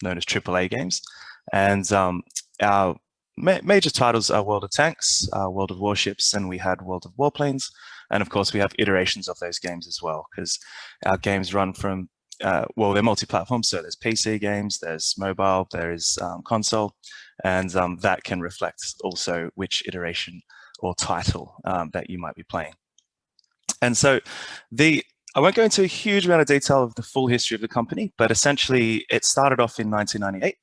known as AAA games. And our major titles are World of Tanks, World of Warships, and we had World of Warplanes. And of course, we have iterations of those games as well, because our games run from, well, they're multi-platform, so there's PC games, there's mobile, there is console, and that can reflect also which iteration or title that you might be playing. And so I won't go into a huge amount of detail of the full history of the company, but essentially it started off in 1998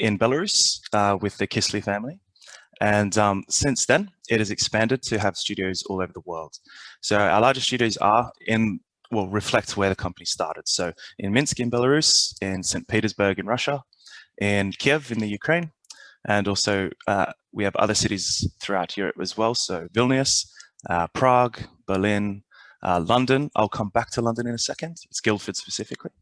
in Belarus with the Kisly family. And since then, it has expanded to have studios all over the world. So our largest studios reflect where the company started. So in Minsk in Belarus, in St. Petersburg in Russia, in Kiev in the Ukraine, and also we have other cities throughout Europe as well. So Vilnius, Prague, Berlin, London. I'll come back to London in a second. It's Guildford specifically.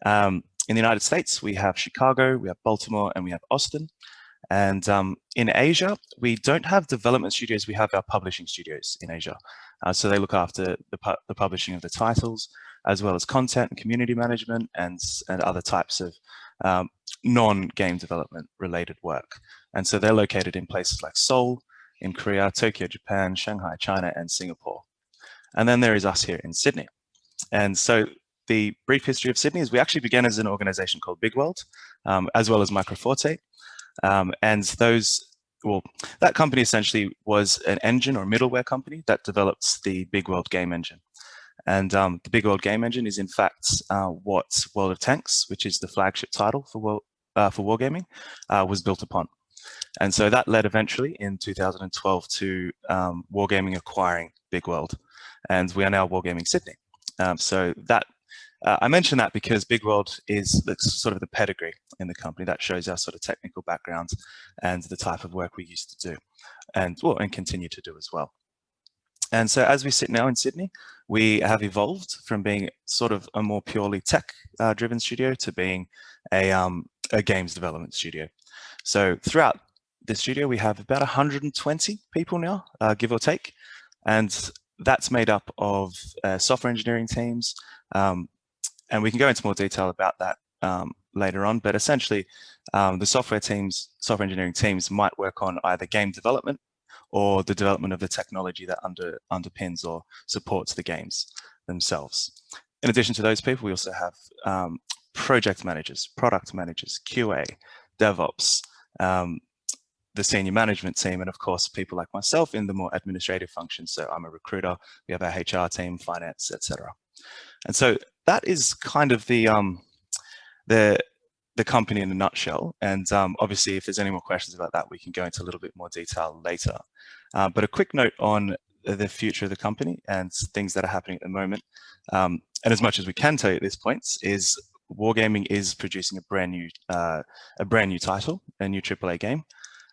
In the United States, we have Chicago, we have Baltimore, and we have Austin. And in Asia, we don't have development studios. We have our publishing studios in Asia. So they look after the publishing of the titles, as well as content and community management and other types of non-game development related work. And so they're located in places like Seoul, in Korea, Tokyo, Japan, Shanghai, China, and Singapore. And then there is us here in Sydney. And so the brief history of Sydney is we actually began as an organization called Big World, as well as Microforte. And that company essentially was an engine or middleware company that develops the Big World game engine. And the Big World game engine is in fact what World of Tanks, which is the flagship title for Wargaming, was built upon. And so that led eventually in 2012 to Wargaming acquiring Big World. And we are now Wargaming Sydney. So that I mention that because Big World is sort of the pedigree in the company that shows our sort of technical background and the type of work we used to do and continue to do as well. And so as we sit now in Sydney, we have evolved from being sort of a more purely tech-driven studio to being a games development studio. So throughout the studio, we have about 120 people now, give or take. And that's made up of software engineering teams. And we can go into more detail about that later on. But essentially, the software engineering teams might work on either game development or the development of the technology that underpins or supports the games themselves. In addition to those people, we also have project managers, product managers, QA, DevOps, the senior management team, and of course, people like myself in the more administrative functions. So I'm a recruiter, we have our HR team, finance, etc. And so that is kind of the company in a nutshell. And obviously, if there's any more questions about that, we can go into a little bit more detail later. But a quick note on the future of the company and things that are happening at the moment. And as much as we can tell you at this point is Wargaming is producing a brand new title, a new AAA game,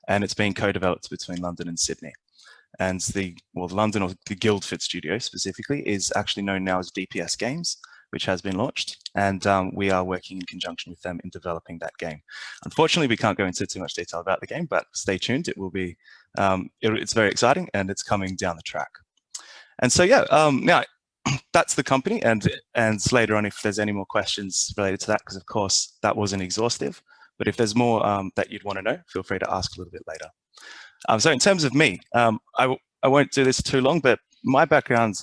and it's being co-developed between London and Sydney. And London, or the Guildford studio specifically, is actually known now as DPS Games, which has been launched, and we are working in conjunction with them in developing that game. Unfortunately, we can't go into too much detail about the game, but stay tuned. It will be, it's very exciting, and it's coming down the track. And so, yeah, now that's the company, and later on, if there's any more questions related to that, because of course that wasn't exhaustive, but if there's more that you'd want to know, feel free to ask a little bit later. So in terms of me, I won't do this too long, but my background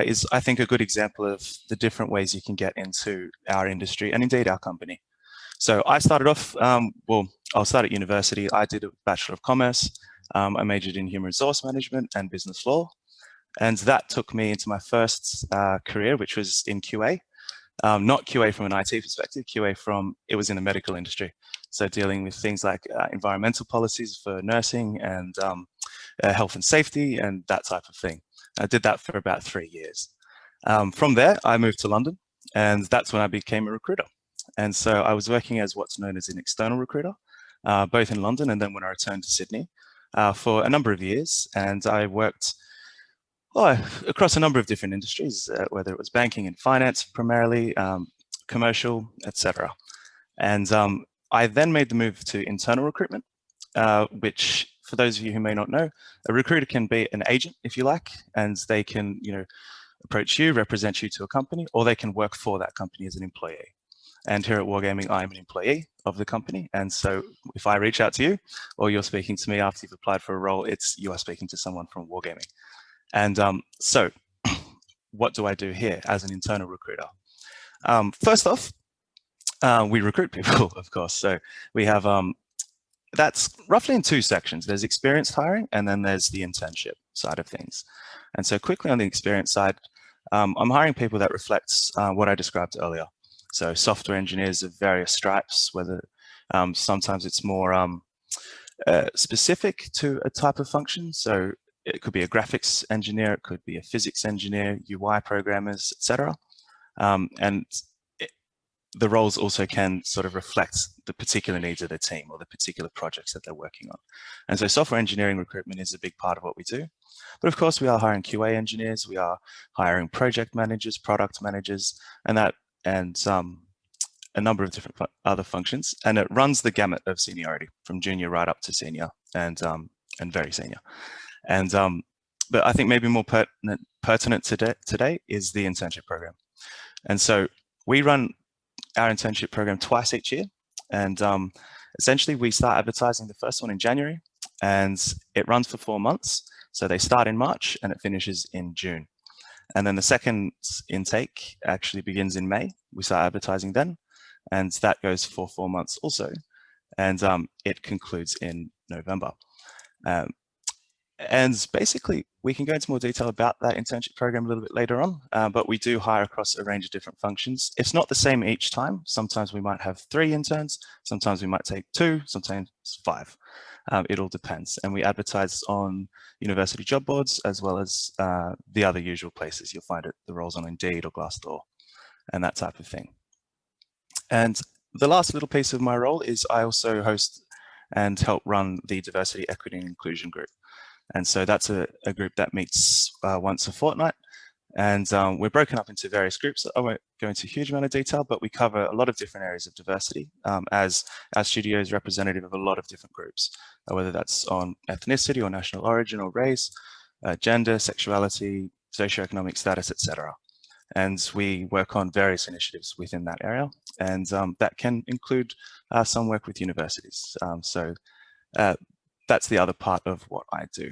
is, I think, a good example of the different ways you can get into our industry and indeed our company. So I started off, I'll start at university. I did a Bachelor of Commerce. I majored in Human Resource Management and Business Law. And that took me into my first career, which was in QA. Not QA from an IT perspective, it was in the medical industry. So dealing with things like environmental policies for nursing and health and safety and that type of thing. I did that for about 3 years. From there, I moved to London, and that's when I became a recruiter. And so I was working as what's known as an external recruiter, both in London and then when I returned to Sydney for a number of years. And I worked across a number of different industries, whether it was banking and finance primarily, commercial, etc. And I then made the move to internal recruitment, which, for those of you who may not know, a recruiter can be an agent, if you like, and they can, approach you, represent you to a company, or they can work for that company as an employee. And here at Wargaming, I'm an employee of the company. And so if I reach out to you or you're speaking to me after you've applied for a role, you are speaking to someone from Wargaming. And so what do I do here as an internal recruiter? First off, we recruit people, of course. So we have, that's roughly in two sections. There's experienced hiring, and then there's the internship side of things. And so quickly on the experience side, I'm hiring people that reflects what I described earlier. So software engineers of various stripes, whether sometimes it's more specific to a type of function. So it could be a graphics engineer, it could be a physics engineer, UI programmers, etc. And the roles also can sort of reflect the particular needs of the team or the particular projects that they're working on. And so software engineering recruitment is a big part of what we do. But of course, we are hiring QA engineers, we are hiring project managers, product managers, and a number of different other functions. And it runs the gamut of seniority from junior right up to senior and very senior. And but I think maybe more pertinent today is the internship program. And so we run our internship program twice each year. And essentially we start advertising the first one in January and it runs for 4 months. So they start in March and it finishes in June. And then the second intake actually begins in May. We start advertising then, and that goes for 4 months also. And it concludes in November. And basically, we can go into more detail about that internship program a little bit later on, but we do hire across a range of different functions. It's not the same each time. Sometimes we might have 3 interns, sometimes we might take 2, sometimes 5. It all depends. And we advertise on university job boards as well as the other usual places. You'll find the roles on Indeed or Glassdoor and that type of thing. And the last little piece of my role is I also host and help run the Diversity, Equity and Inclusion group. And so that's a group that meets once a fortnight. And we're broken up into various groups. I won't go into a huge amount of detail, but we cover a lot of different areas of diversity as our studio is representative of a lot of different groups, whether that's on ethnicity or national origin or race, gender, sexuality, socioeconomic status, etc. And we work on various initiatives within that area. And that can include some work with universities. That's the other part of what I do.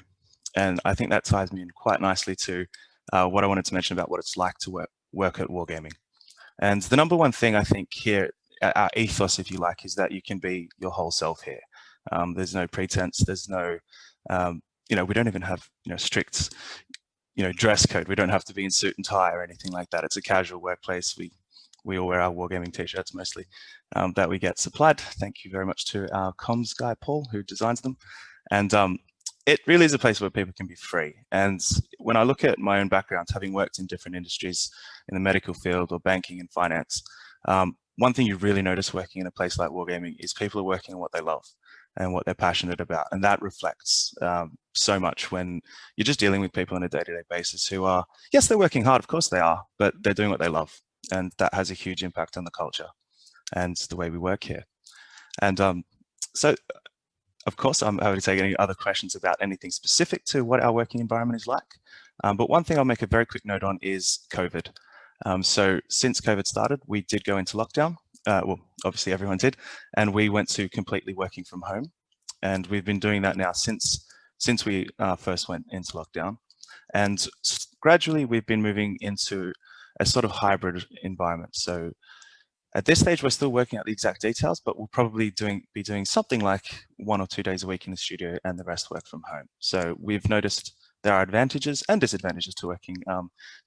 And I think that ties me in quite nicely to what I wanted to mention about what it's like to work at Wargaming. And the number one thing I think here, our ethos, if you like, is that you can be your whole self here. There's no pretense, there's no, we don't even have, strict, dress code. We don't have to be in suit and tie or anything like that. It's a casual workplace. We all wear our Wargaming t-shirts mostly that we get supplied. Thank you very much to our comms guy, Paul, who designs them. And it really is a place where people can be free. And when I look at my own background, having worked in different industries in the medical field or banking and finance, one thing you really notice working in a place like Wargaming is people are working on what they love and what they're passionate about. And that reflects so much when you're just dealing with people on a day-to-day basis who are, yes, they're working hard, of course they are, but they're doing what they love. And that has a huge impact on the culture and the way we work here. And so, of course, I'm happy to take any other questions about anything specific to what our working environment is like. But one thing I'll make a very quick note on is COVID. So since COVID started, we did go into lockdown. Well, obviously everyone did. And we went to completely working from home. And we've been doing that now since we first went into lockdown. And gradually we've been moving into a sort of hybrid environment. So at this stage, we're still working out the exact details, but we'll probably be doing something like 1 or 2 days a week in the studio and the rest work from home. So we've noticed there are advantages and disadvantages to working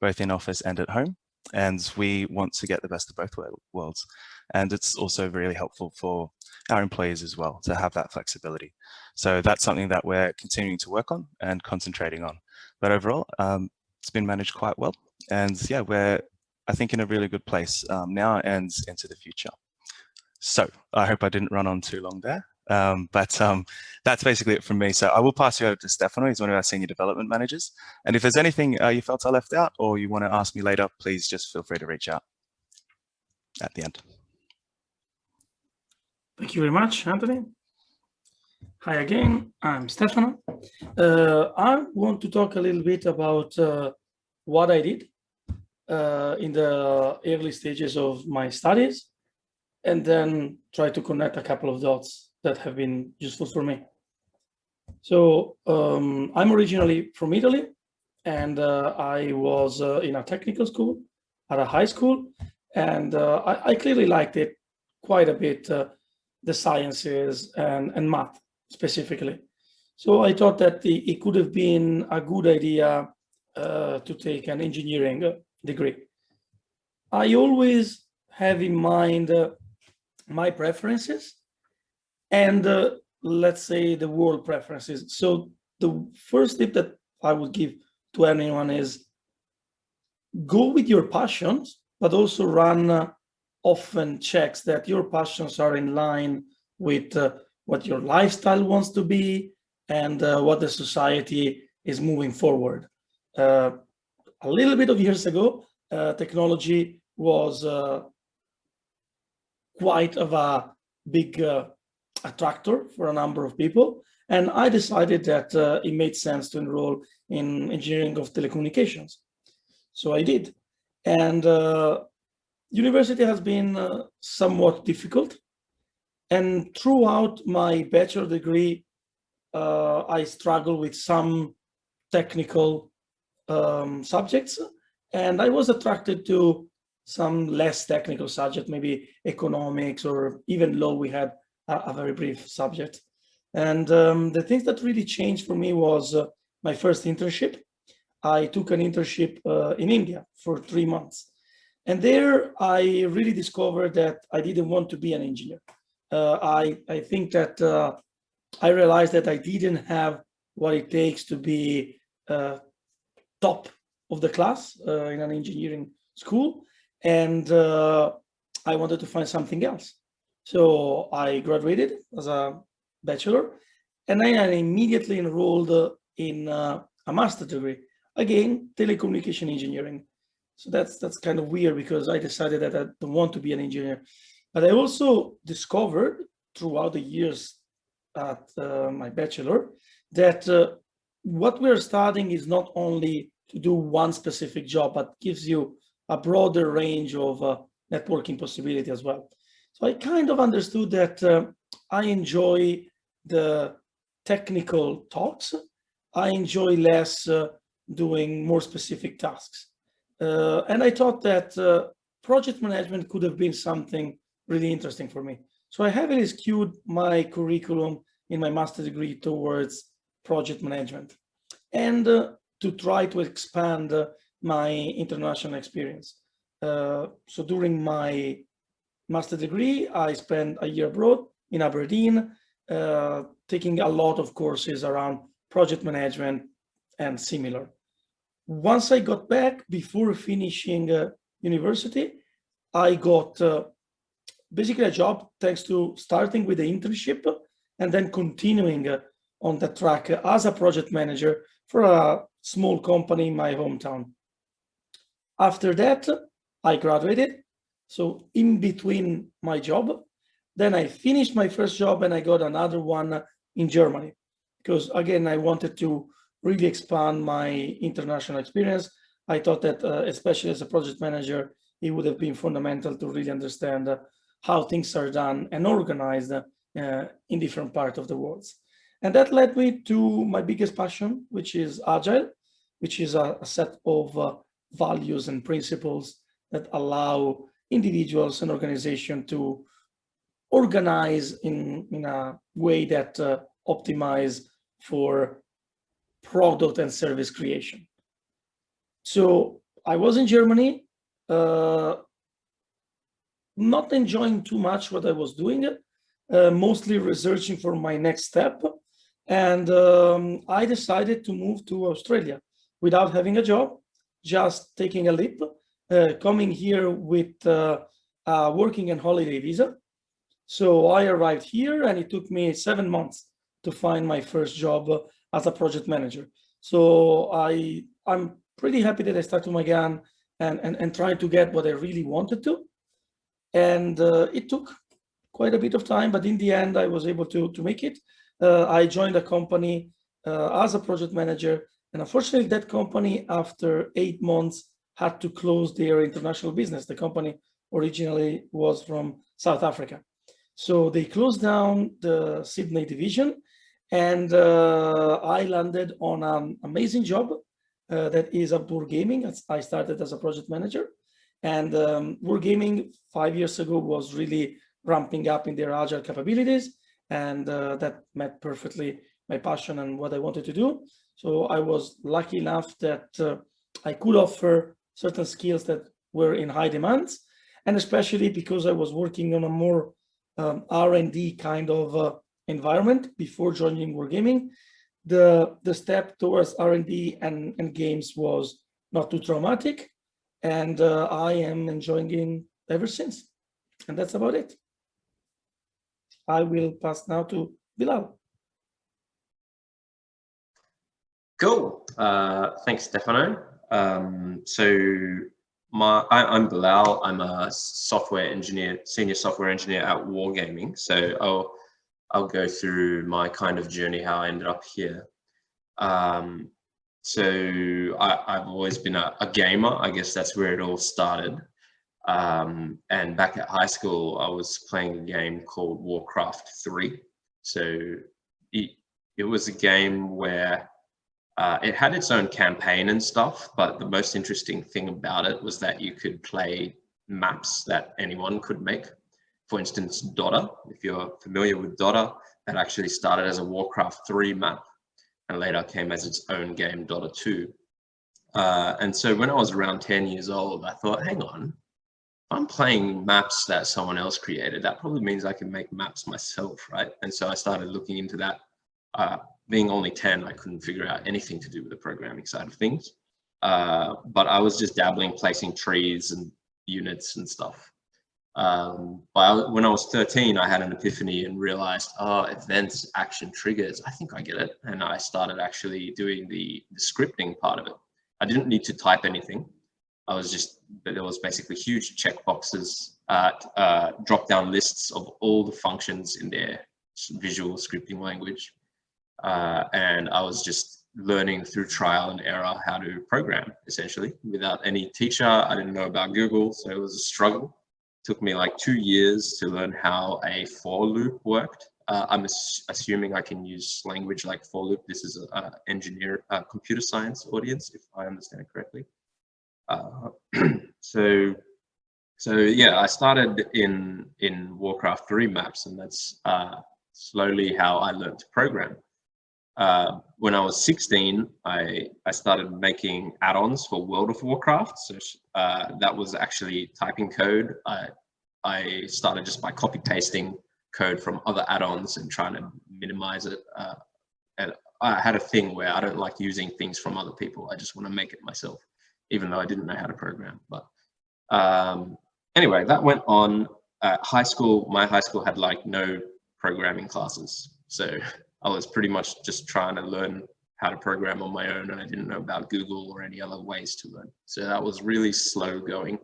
both in office and at home. And we want to get the best of both worlds. And it's also really helpful for our employees as well to have that flexibility. So that's something that we're continuing to work on and concentrating on. But overall, it's been managed quite well. And yeah, we're, I think, in a really good place now and into the future. So I hope I didn't run on too long there, but that's basically it from me. So I will pass you over to Stefano. He's one of our senior development managers. And if there's anything you felt I left out or you want to ask me later, please just feel free to reach out at the end. Thank you very much, Anthony. Hi again, I'm Stefano. I want to talk a little bit about what I did in the early stages of my studies. and then try to connect a couple of dots that have been useful for me. So I'm originally from Italy, and I was in a technical school at a high school, and I clearly liked it quite a bit, the sciences and math specifically. So I thought that it could have been a good idea to take an engineering degree. I always have in mind my preferences and let's say the world preferences. So the first tip that I would give to anyone is go with your passions, but also run often checks that your passions are in line with what your lifestyle wants to be and what the society is moving forward. A little bit of years ago, technology was quite of a big attractor for a number of people. And I decided that it made sense to enroll in engineering of telecommunications. So I did. And university has been somewhat difficult. And throughout my bachelor degree, I struggled with some technical subjects. And I was attracted to some less technical subject, maybe economics or even law. We had a very brief subject. And the things that really changed for me was my first internship. I took an internship in India for 3 months. And there I really discovered that I didn't want to be an engineer. I think that I realized that I didn't have what it takes to be top of the class in an engineering school. And I wanted to find something else. So I graduated as a bachelor, and then I immediately enrolled in a master's degree, again, telecommunication engineering. So that's kind of weird because I decided that I don't want to be an engineer. But I also discovered throughout the years at my bachelor that what we're studying is not only to do one specific job, but gives you a broader range of networking possibility as well. So I kind of understood that I enjoy the technical talks. I enjoy less doing more specific tasks. And I thought that project management could have been something really interesting for me. So I heavily skewed my curriculum in my master's degree towards project management and to try to expand my international experience. So during my master's degree, I spent a year abroad in Aberdeen, taking a lot of courses around project management and similar. Once I got back, before finishing university, I got basically a job thanks to starting with the internship and then continuing on that track as a project manager for a small company in my hometown. After that, I graduated. So in between my job, then I finished my first job and I got another one in Germany because again, I wanted to really expand my international experience. I thought that especially as a project manager, it would have been fundamental to really understand how things are done and organized in different parts of the world. And that led me to my biggest passion, which is Agile, which is a set of values and principles that allow individuals and organizations to organize in a way that optimize for product and service creation. So I was in Germany, not enjoying too much what I was doing, mostly researching for my next step. And I decided to move to Australia without having a job, just taking a leap, coming here with a working and holiday visa. So I arrived here and it took me 7 months to find my first job as a project manager. So I'm pretty happy that I started my gun and trying to get what I really wanted to. And it took quite a bit of time, but in the end, I was able to make it. I joined a company as a project manager, and unfortunately, that company, after 8 months, had to close their international business. The company originally was from South Africa. So they closed down the Sydney division, and I landed on an amazing job that is at Wargaming. I started as a project manager, and Wargaming 5 years ago was really ramping up in their agile capabilities, and that met perfectly my passion and what I wanted to do. So I was lucky enough that I could offer certain skills that were in high demand, and especially because I was working on a more R&D kind of environment before joining Wargaming, the step towards R&D and games was not too traumatic, and I am enjoying it ever since. And that's about it. I will pass now to Bilal. Cool. Thanks, Stefano. I'm Bilal. I'm a software engineer, senior software engineer at Wargaming. So I'll go through my kind of journey, how I ended up here. So I've always been a gamer. I guess that's where it all started. And back at high school, I was playing a game called Warcraft 3. So it was a game where it had its own campaign and stuff, but the most interesting thing about it was that you could play maps that anyone could make. For instance, Dota, if you're familiar with Dota, that actually started as a Warcraft 3 map and later came as its own game, Dota 2. And so when I was around 10 years old, I thought, hang on, if I'm playing maps that someone else created, that probably means I can make maps myself, right? And so I started looking into that. Being only 10, I couldn't figure out anything to do with the programming side of things. But I was just dabbling, placing trees and units and stuff. But when I was 13, I had an epiphany and realized, oh, events, action, triggers, I think I get it. And I started actually doing the scripting part of it. I didn't need to type anything. There was basically huge checkboxes, drop-down lists of all the functions in their visual scripting language. And I was just learning through trial and error how to program, essentially, without any teacher. I didn't know about Google, so it was a struggle. It took me like 2 years to learn how a for loop worked. I'm assuming I can use language like for loop. This is a computer science audience, if I understand it correctly. So yeah, I started in Warcraft 3 maps, and that's slowly how I learned to program. When I was 16, I started making add-ons for World of Warcraft. So that was actually typing code. I started just by copy pasting code from other add-ons and trying to minimize it. And I had a thing where I don't like using things from other people. I just want to make it myself, even though I didn't know how to program. But anyway, that went on. High school, my high school had like no programming classes. So I was pretty much just trying to learn how to program on my own, and I didn't know about Google or any other ways to learn. So that was really slow going.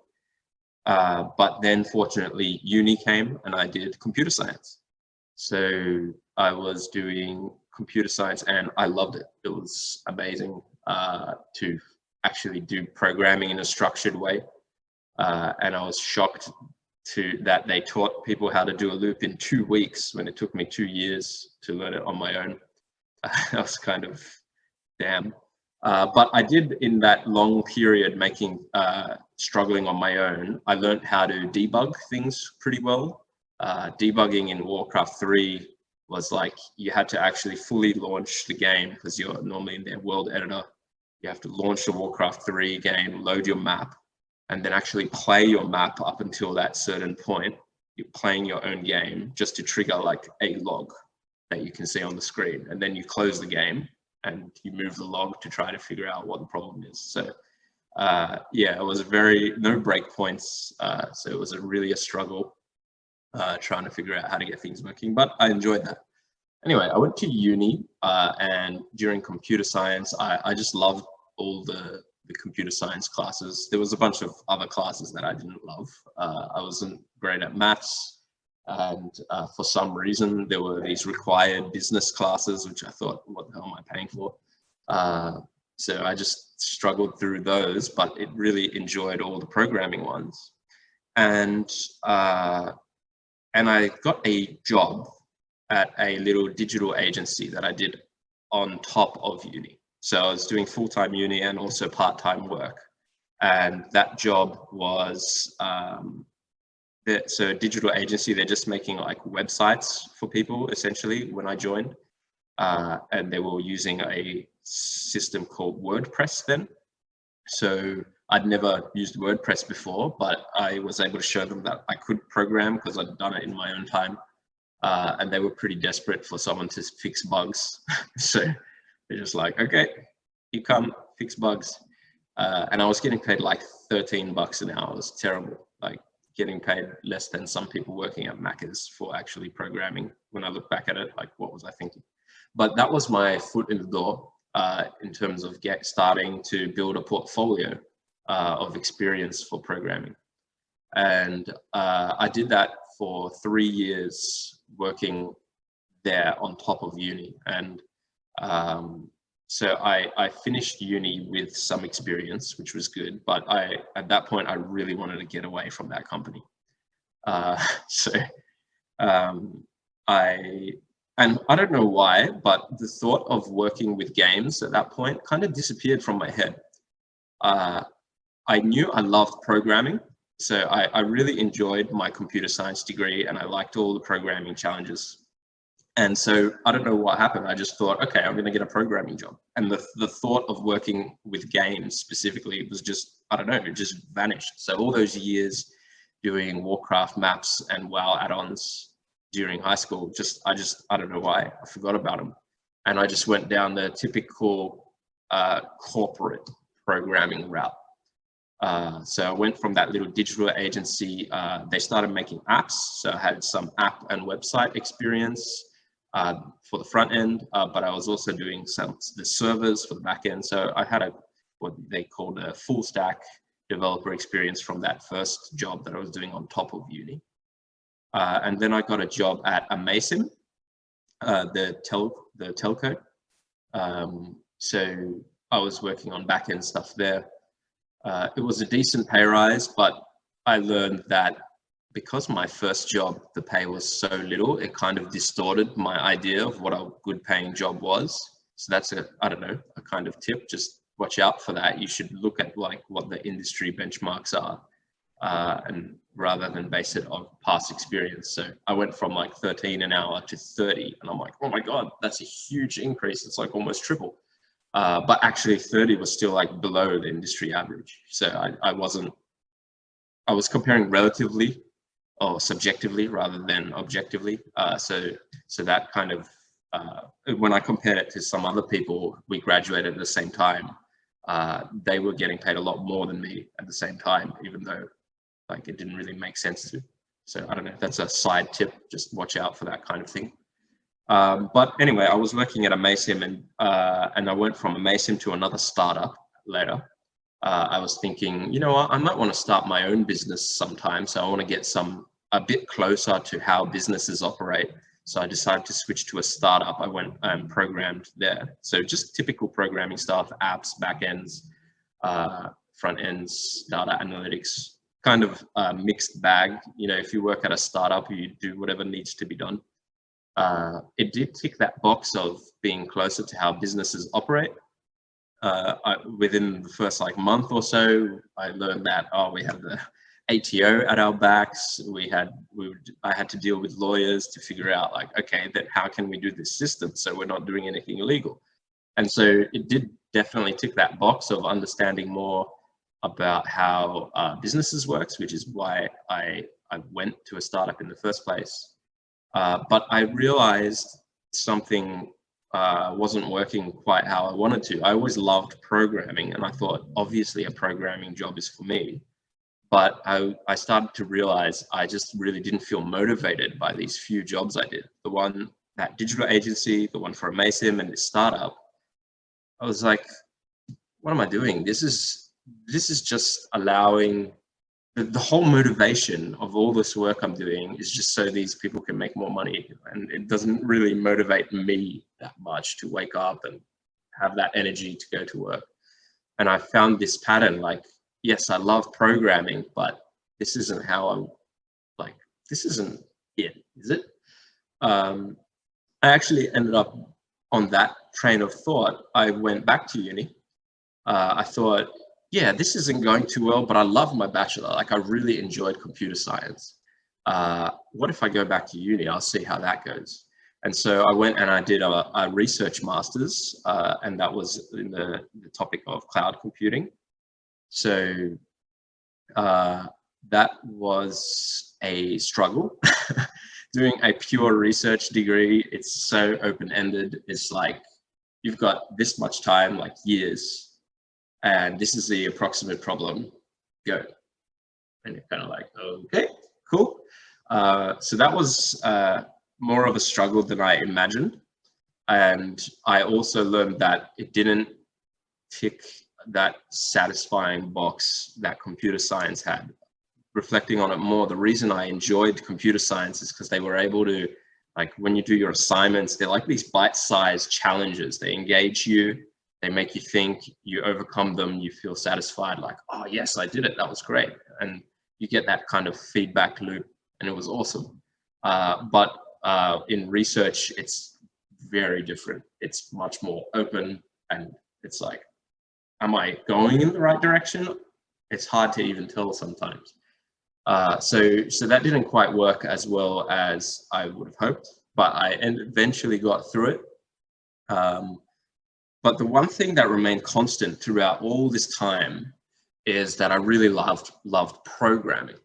But then fortunately uni came and I did computer science. So I was doing computer science and I loved it. It was amazing to actually do programming in a structured way. And I was shocked that they taught people how to do a loop in 2 weeks when it took me 2 years to learn it on my own. I was kind of, damn. But I did, in that long period, struggling on my own, I learned how to debug things pretty well. Debugging in Warcraft 3 was like, you had to actually fully launch the game because you're normally in their world editor. You have to launch the Warcraft 3 game, load your map, and then actually play your map up until that certain point. You're playing your own game just to trigger like a log that you can see on the screen. And then you close the game and you move the log to try to figure out what the problem is. So yeah, it was no breakpoints. So it was really a struggle trying to figure out how to get things working, but I enjoyed that. Anyway, I went to uni and during computer science, I just loved all the computer science classes. There was a bunch of other classes that I didn't love. I wasn't great at maths, and for some reason there were these required business classes, which I thought, what the hell am I paying for? So I just struggled through those, but it really enjoyed all the programming ones. and I got a job at a little digital agency that I did on top of uni. So I was doing full-time uni and also part-time work. And that job was, so a digital agency, they're just making like websites for people essentially when I joined. And they were using a system called WordPress then. So I'd never used WordPress before, but I was able to show them that I could program because I'd done it in my own time. And they were pretty desperate for someone to fix bugs. So they're just like, okay, you come fix bugs. And I was getting paid like $13 an hour. It was terrible. Like getting paid less than some people working at Macca's for actually programming. When I look back at it, like what was I thinking? But that was my foot in the door in terms of starting to build a portfolio of experience for programming. And I did that for 3 years working there on top of uni. And so I finished uni with some experience, which was good. But at that point, I really wanted to get away from that company. And I don't know why, but the thought of working with games at that point kind of disappeared from my head. I knew I loved programming. So I really enjoyed my computer science degree and I liked all the programming challenges. And so I don't know what happened. I just thought, okay, I'm going to get a programming job. And the thought of working with games specifically was just, I don't know, it just vanished. So all those years doing Warcraft maps and WoW add-ons during high school, I don't know why, I forgot about them. And I just went down the typical corporate programming route. So I went from that little digital agency. They started making apps. So I had some app and website experience for the front end, but I was also doing the servers for the back end. So I had what they called a full stack developer experience from that first job that I was doing on top of uni. And then I got a job at a Mason, the telco. So I was working on back end stuff there. It was a decent pay rise, but I learned that because my first job, the pay was so little, it kind of distorted my idea of what a good paying job was. So that's I don't know, a kind of tip, just watch out for that. You should look at like what the industry benchmarks are and rather than base it on past experience. So I went from like 13 an hour to 30 and I'm like, oh my God, that's a huge increase. It's like almost triple. But actually 30 was still like below the industry average. So I was comparing relatively or subjectively rather than objectively. So that kind of, when I compared it to some other people, we graduated at the same time, they were getting paid a lot more than me at the same time, even though like it didn't really make sense to. So I don't know, that's a side tip, just watch out for that kind of thing. But anyway, I was working at a Mason and I went from a Mason to another startup later. I was thinking, you know what, I might want to start my own business sometime. So I want to get a bit closer to how businesses operate. So I decided to switch to a startup. I went and programmed there. So just typical programming stuff, apps, backends, front ends, data analytics, kind of a mixed bag. You know, if you work at a startup, you do whatever needs to be done. It did tick that box of being closer to how businesses operate. Within the first like month or so, I learned that, we have the ATO at our backs. I had to deal with lawyers to figure out like, okay, then how can we do this system so we're not doing anything illegal? And so it did definitely tick that box of understanding more about how businesses works, which is why I went to a startup in the first place. But I realized something wasn't working quite how I wanted to. I always loved programming and I thought obviously a programming job is for me. But I started to realize I just really didn't feel motivated by these few jobs I did. The one, that digital agency, the one for a Mason and this startup. I was like, what am I doing? This is just allowing the whole motivation of all this work I'm doing is just so these people can make more money. And it doesn't really motivate me that much to wake up and have that energy to go to work. And I found this pattern, like, yes, I love programming, but this isn't how I'm like, this isn't it, is it? I actually ended up on that train of thought. I went back to uni. I thought, yeah, this isn't going too well, but I love my bachelor. Like, I really enjoyed computer science. What if I go back to uni? I'll see how that goes. And so I went and I did a research master's, and that was in the topic of cloud computing. So that was a struggle. Doing a pure research degree, it's so open-ended. It's like, you've got this much time, like years, and this is the approximate problem, go. And you're kind of like, okay, cool. So that was more of a struggle than I imagined. And I also learned that it didn't tick that satisfying box that computer science had. Reflecting on it more, the reason I enjoyed computer science is because they were able to, like, when you do your assignments, they're like these bite-sized challenges. They engage you, they make you think, you overcome them, you feel satisfied, like, oh yes, I did it, that was great. And you get that kind of feedback loop, and it was awesome. But in research, it's very different. It's much more open, and it's like, am I going in the right direction? It's hard to even tell sometimes. So that didn't quite work as well as I would have hoped, but I eventually got through it. But the one thing that remained constant throughout all this time is that I really loved programming.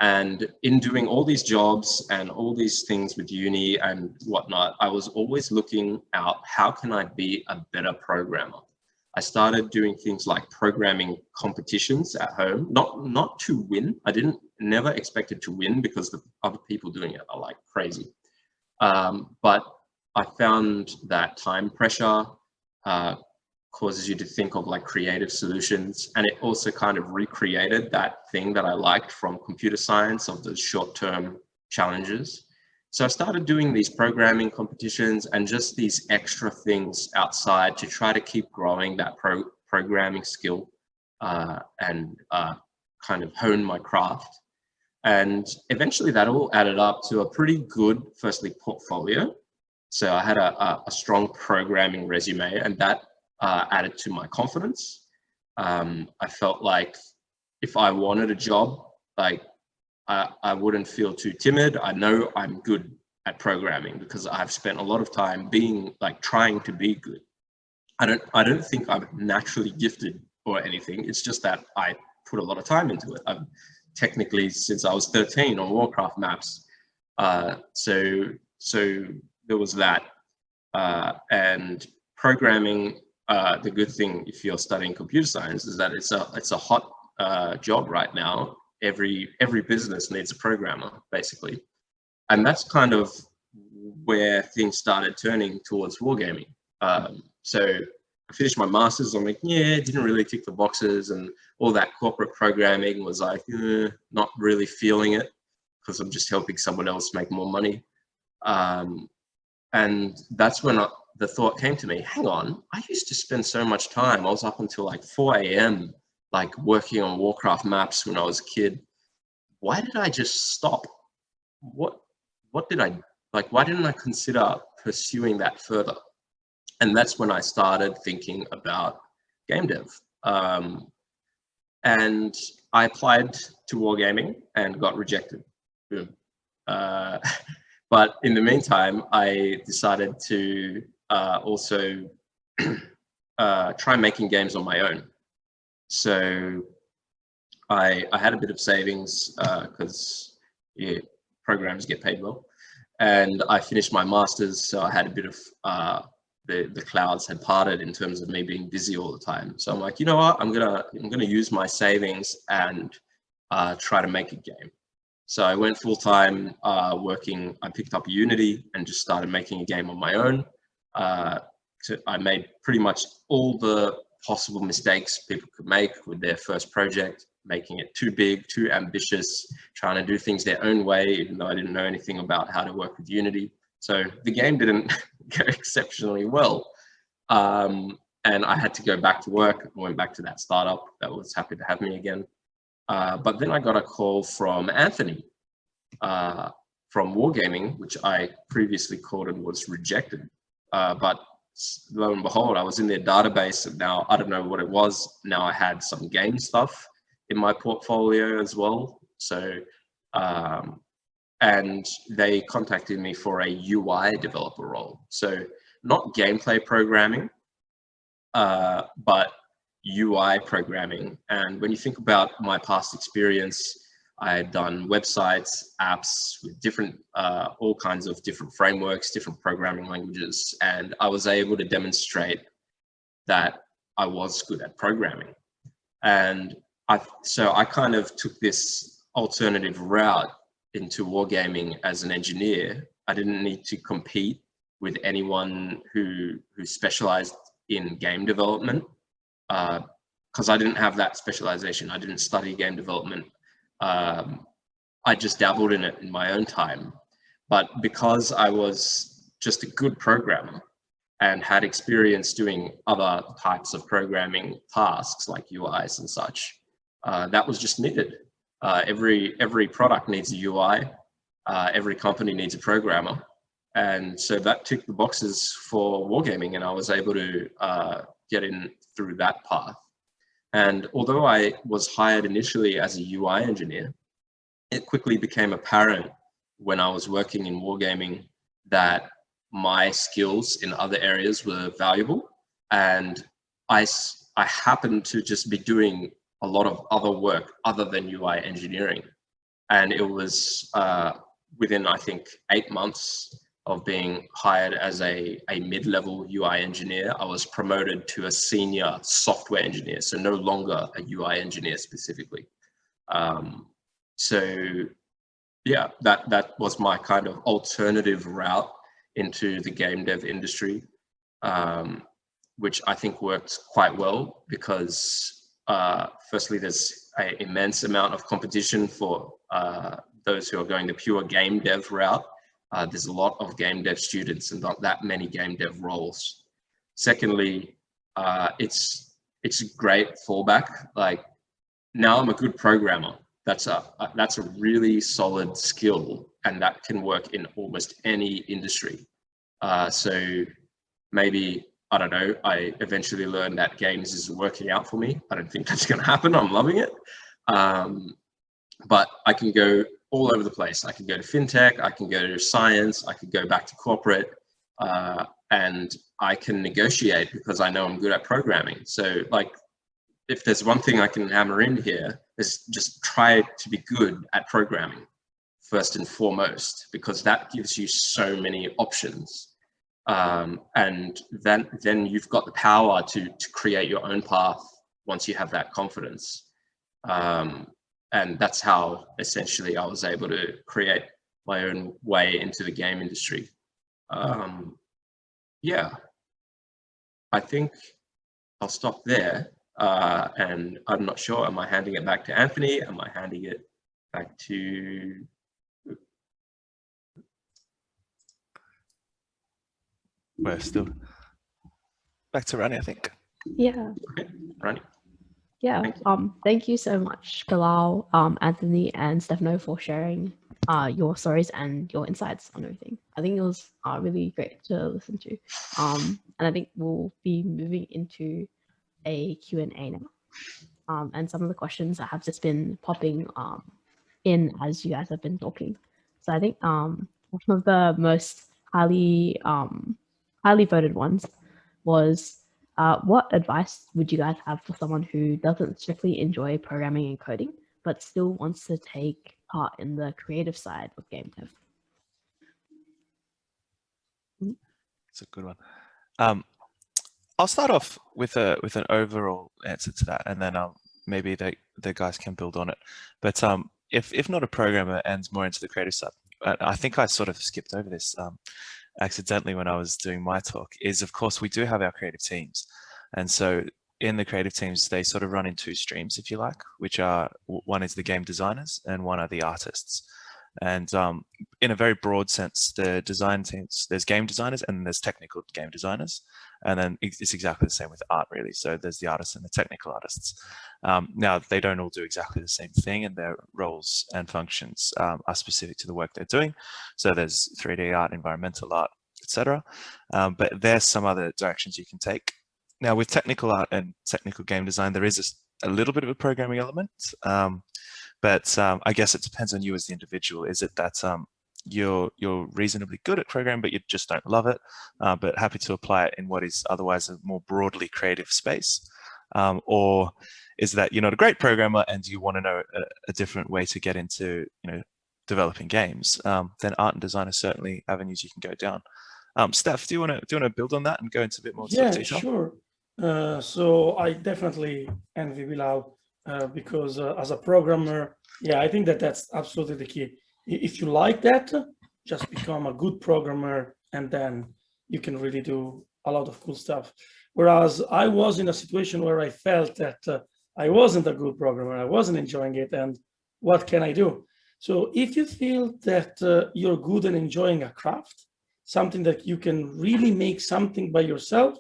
And in doing all these jobs and all these things with uni and whatnot, I was always looking out, how can I be a better programmer? I started doing things like programming competitions at home, not to win. I never expected to win because the other people doing it are like crazy. But I found that time pressure causes you to think of like creative solutions. And it also kind of recreated that thing that I liked from computer science of the short-term challenges. So I started doing these programming competitions and just these extra things outside to try to keep growing that programming skill and kind of hone my craft. And eventually that all added up to a pretty good, firstly, portfolio. So I had a strong programming resume, and that added to my confidence. I felt like if I wanted a job, like I wouldn't feel too timid. I know I'm good at programming because I've spent a lot of time being like trying to be good. I don't think I'm naturally gifted or anything. It's just that I put a lot of time into it. I've technically since I was 13 on Warcraft maps. So there was that. And programming, the good thing if you're studying computer science is that it's a hot job right now. Every business needs a programmer, basically. And that's kind of where things started turning towards wargaming. So I finished my master's. I'm like, yeah, it didn't really tick the boxes, and all that corporate programming was like, not really feeling it because I'm just helping someone else make more money. And that's when the thought came to me, hang on, I used to spend so much time. I was up until like 4 a.m. like working on Warcraft maps when I was a kid. Why did I just stop? What did I, like, why didn't I consider pursuing that further? And that's when I started thinking about game dev. And I applied to Wargaming and got rejected. Boom. But in the meantime, I decided to also try making games on my own. So I had a bit of savings because programs get paid well, and I finished my master's, so I had a bit of the clouds had parted in terms of me being busy all the time. So I'm like, you know what, I'm gonna use my savings and try to make a game. So I went full time working. I picked up Unity and just started making a game on my own. So I made pretty much all the possible mistakes people could make with their first project, making it too big, too ambitious, trying to do things their own way, even though I didn't know anything about how to work with Unity. So the game didn't go exceptionally well. And I had to go back to work. I went back to that startup that was happy to have me again. But then I got a call from Anthony from Wargaming, which I previously called and was rejected. But lo and behold, I was in their database, and now I don't know what it was. Now I had some game stuff in my portfolio as well. So, and they contacted me for a UI developer role. So not gameplay programming, but UI programming. And when you think about my past experience, I had done websites, apps with different, all kinds of different frameworks, different programming languages, and I was able to demonstrate that I was good at programming. And so I kind of took this alternative route into wargaming as an engineer. I didn't need to compete with anyone who specialized in game development, because I didn't have that specialization. I didn't study game development. I just dabbled in it in my own time. But because I was just a good programmer and had experience doing other types of programming tasks like UIs and such, that was just needed. Every product needs a UI. Every company needs a programmer. And so that ticked the boxes for wargaming, and I was able to get in through that path. And although I was hired initially as a UI engineer, it quickly became apparent when I was working in wargaming that my skills in other areas were valuable. And I happened to just be doing a lot of other work other than UI engineering. And it was within, I think, 8 months of being hired as a mid-level UI engineer, I was promoted to a senior software engineer, so no longer a UI engineer specifically. So yeah, that was my kind of alternative route into the game dev industry, which I think worked quite well because firstly, there's an immense amount of competition for those who are going the pure game dev route. There's a lot of game dev students and not that many game dev roles. Secondly, it's a great fallback. Like, now I'm a good programmer. That's a really solid skill, and that can work in almost any industry. So maybe, I don't know, I eventually learned that games is working out for me. I don't think that's going to happen. I'm loving it. But I can go all over the place. I can go to fintech, I can go to science, I can go back to corporate, and I can negotiate because I know I'm good at programming. So, like, if there's one thing I can hammer in here, is just try to be good at programming first and foremost, because that gives you so many options. And then you've got the power to create your own path once you have that confidence. And that's how essentially I was able to create my own way into the game industry. Yeah, I think I'll stop there. And I'm not sure, am I handing it back to Anthony? Am I handing it back to... We're still back to Rani, I think. Yeah. Okay, Rani. Yeah. Thank you so much, Bilal, Anthony, and Stefano for sharing your stories and your insights on everything. I think it was really great to listen to. And I think we'll be moving into a Q&A now. And some of the questions that have just been popping in as you guys have been talking. So I think one of the most highly voted ones was, what advice would you guys have for someone who doesn't strictly enjoy programming and coding, but still wants to take part in the creative side of game dev? It's a good one. I'll start off with an overall answer to that, and then maybe the guys can build on it. But if not a programmer and more into the creative side, I think I sort of skipped over this accidentally when I was doing my talk, is of course we do have our creative teams. And so in the creative teams, they sort of run in two streams, if you like, which are, one is the game designers and one are the artists. And in a very broad sense, the design teams, there's game designers and there's technical game designers. And then it's exactly the same with art, really. So there's the artists and the technical artists. Now, they don't all do exactly the same thing, and their roles and functions are specific to the work they're doing. So there's 3D art, environmental art, etc. But there's some other directions you can take. Now, with technical art and technical game design, there is a little bit of a programming element. But I guess it depends on you as the individual. Is it that you're reasonably good at programming, but you just don't love it, but happy to apply it in what is otherwise a more broadly creative space? Or is that you're not a great programmer and you want to know a different way to get into, developing games? Then art and design are certainly avenues you can go down. Steph, do you want to build on that and go into a bit more detail? Yeah, sure. So I definitely envy Bilal. Because as a programmer, I think that's absolutely the key. If you like that, just become a good programmer, and then you can really do a lot of cool stuff. Whereas I was in a situation where I felt that I wasn't a good programmer, I wasn't enjoying it, and what can I do? So if you feel that you're good and enjoying a craft, something that you can really make something by yourself,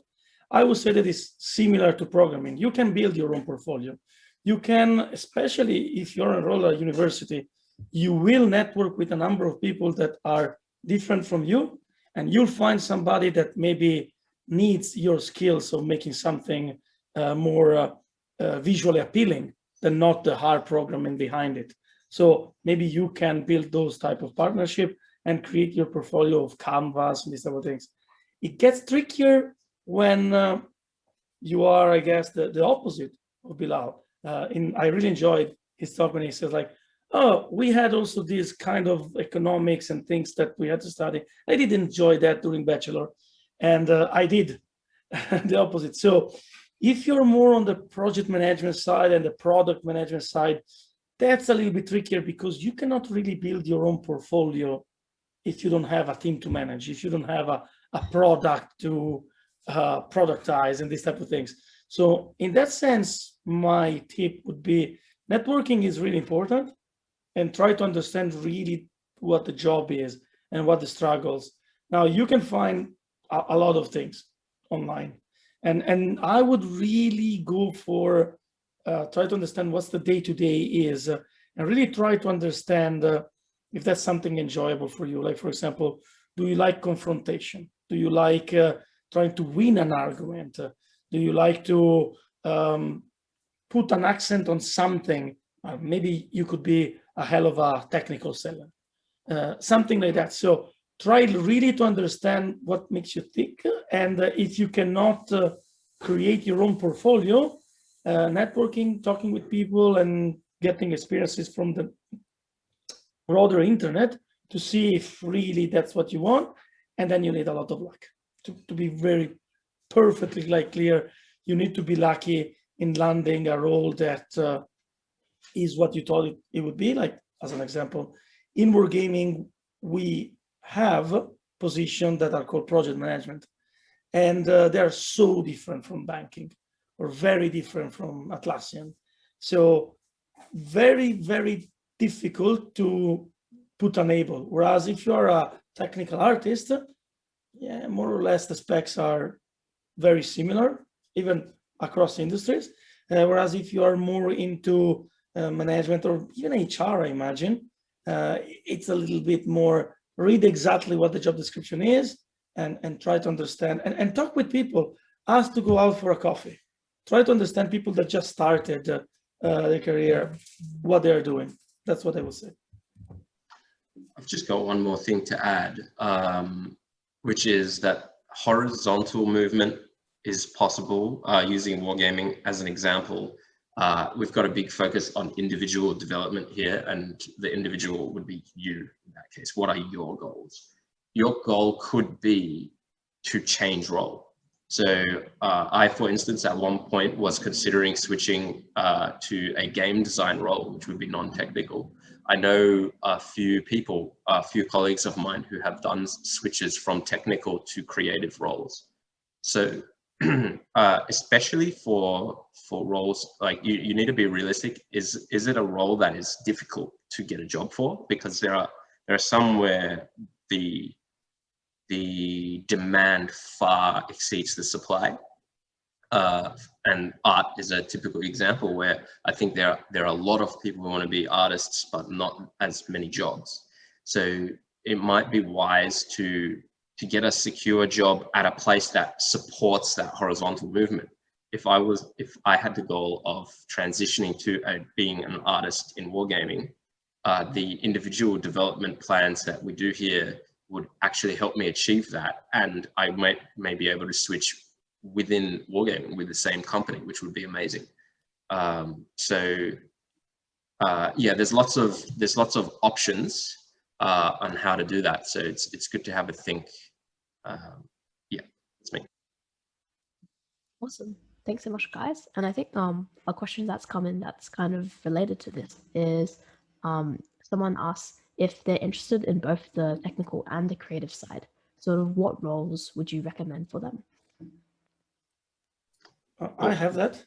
I would say that is similar to programming. You can build your own portfolio. You can, especially if you're enrolled at a university, you will network with a number of people that are different from you, and you'll find somebody that maybe needs your skills of making something more visually appealing than not the hard programming behind it. So maybe you can build those type of partnership and create your portfolio of canvas and these type of things. It gets trickier when you are, I guess, the opposite of Bilal. I really enjoyed his talk when he says like, oh, we had also this kind of economics and things that we had to study. I did enjoy that during bachelor, and I did the opposite. So if you're more on the project management side and the product management side, that's a little bit trickier because you cannot really build your own portfolio if you don't have a team to manage, if you don't have a product to productize and these type of things. So in that sense, my tip would be networking is really important, and try to understand really what the job is and what the struggles. Now you can find a lot of things online, and I would really go for try to understand what's the day-to-day is, and really try to understand if that's something enjoyable for you. Like, for example, do you like confrontation? Do you like trying to win an argument? Do you like to put an accent on something? Maybe you could be a hell of a technical seller, something like that. So try really to understand what makes you tick. And if you cannot create your own portfolio, networking, talking with people and getting experiences from the broader internet to see if really that's what you want. And then you need a lot of luck to be very perfectly clear. You need to be lucky in landing a role that is what you thought it would be. Like, as an example, in Wargaming, we have positions that are called project management, and they are so different from banking, or very different from Atlassian. So very, very difficult to put a label. Whereas if you're a technical artist, more or less the specs are very similar, even across industries. Whereas if you are more into management or even HR, I imagine, it's a little bit more read exactly what the job description is and try to understand and talk with people. Ask to go out for a coffee. Try to understand people that just started their career, what they're doing. That's what I will say. I've just got one more thing to add, which is that horizontal movement is possible using Wargaming as an example. We've got a big focus on individual development here, and the individual would be you in that case. What are your goals? Your goal could be to change role. So I, for instance, at one point was considering switching to a game design role, which would be non-technical. I know a few people, a few colleagues of mine who have done switches from technical to creative roles. So especially for roles, like you need to be realistic. Is it a role that is difficult to get a job for? Because there are There are some where the demand far exceeds the supply. And art is a typical example where I think there are a lot of people who want to be artists, but not as many jobs. So it might be wise to get a secure job at a place that supports that horizontal movement. If I had the goal of transitioning to being an artist in wargaming, the individual development plans that we do here would actually help me achieve that, and I may be able to switch within wargaming with the same company, which would be amazing. Yeah, there's lots of options on how to do that. So it's good to have a think. Yeah, that's me. Awesome. Thanks so much, guys. And I think a question that's come in that's kind of related to this is someone asks if they're interested in both the technical and the creative side. Sort of what roles would you recommend for them? I have that.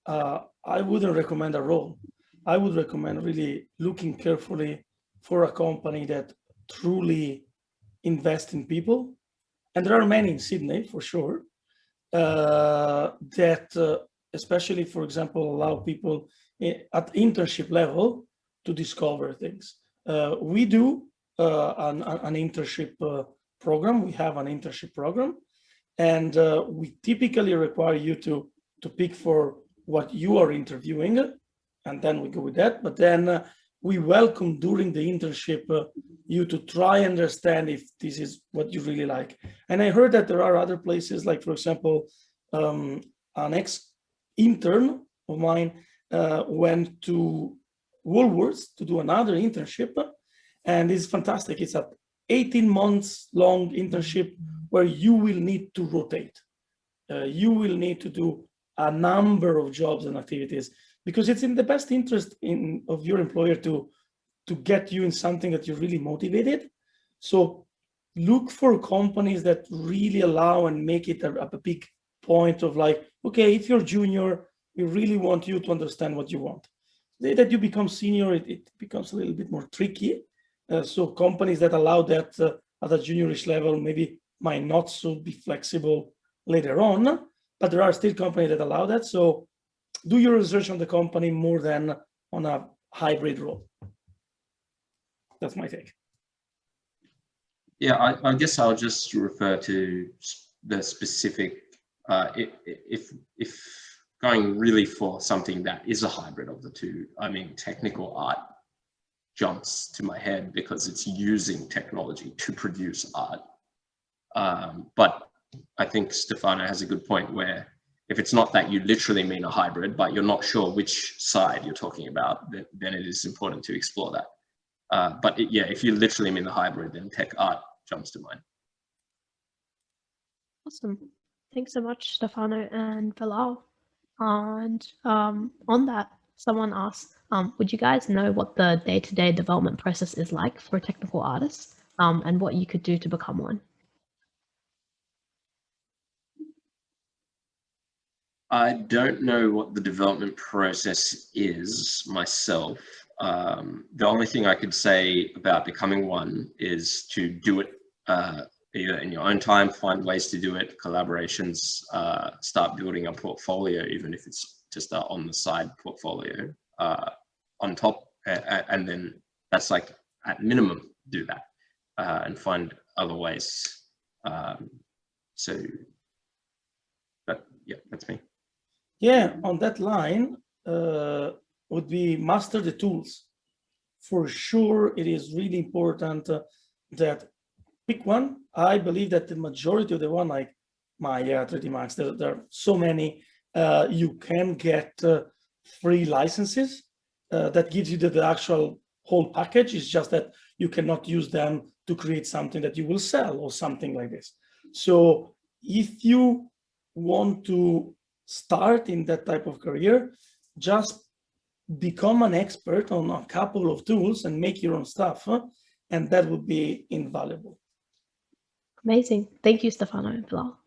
I wouldn't recommend a role. I would recommend really looking carefully for a company that truly invests in people. And there are many in Sydney, for sure, that especially, for example, allow people at internship level to discover things. We do an internship program. We have an internship program. And we typically require you to pick for what you are interviewing, and then we go with that. But then we welcome during the internship you to try and understand if this is what you really like. And I heard that there are other places, like for example, an ex-intern of mine went to Woolworths to do another internship, and it's fantastic. It's a 18 months long internship where you will need to rotate. You will need to do a number of jobs and activities because it's in the best interest of your employer to get you in something that you're really motivated. So look for companies that really allow and make it a big point of like, okay, if you're junior, we really want you to understand what you want. The day that you become senior, it becomes a little bit more tricky. So companies that allow that at a juniorish level maybe might not so be flexible later on, but there are still companies that allow that. So do your research on the company more than on a hybrid role. That's my take. Yeah, I guess I'll just refer to the specific, if going really for something that is a hybrid of the two. I mean, technical art jumps to my head because it's using technology to produce art. But I think Stefano has a good point where if it's not that you literally mean a hybrid, but you're not sure which side you're talking about, then it is important to explore that. But yeah, if you literally mean the hybrid, then tech art jumps to mind. Awesome. Thanks so much, Stefano and Bilal. And on that, someone asked, would you guys know what the day-to-day development process is like for technical artists and what you could do to become one? I don't know what the development process is myself. The only thing I could say about becoming one is to do it either in your own time, find ways to do it, collaborations, start building a portfolio, even if it's just on the side portfolio on top, and then that's like at minimum do that and find other ways. So yeah, that's me. Yeah, on that line would be master the tools. For sure, it is really important that pick one. I believe that the majority of the one, like Maya, 3D Max, there are so many, you can get free licenses that gives you the actual whole package. It's just that you cannot use them to create something that you will sell or something like this. So if you want to start in that type of career, just become an expert on a couple of tools and make your own stuff, and that would be invaluable. Amazing. Thank you, Stefano and Bilal.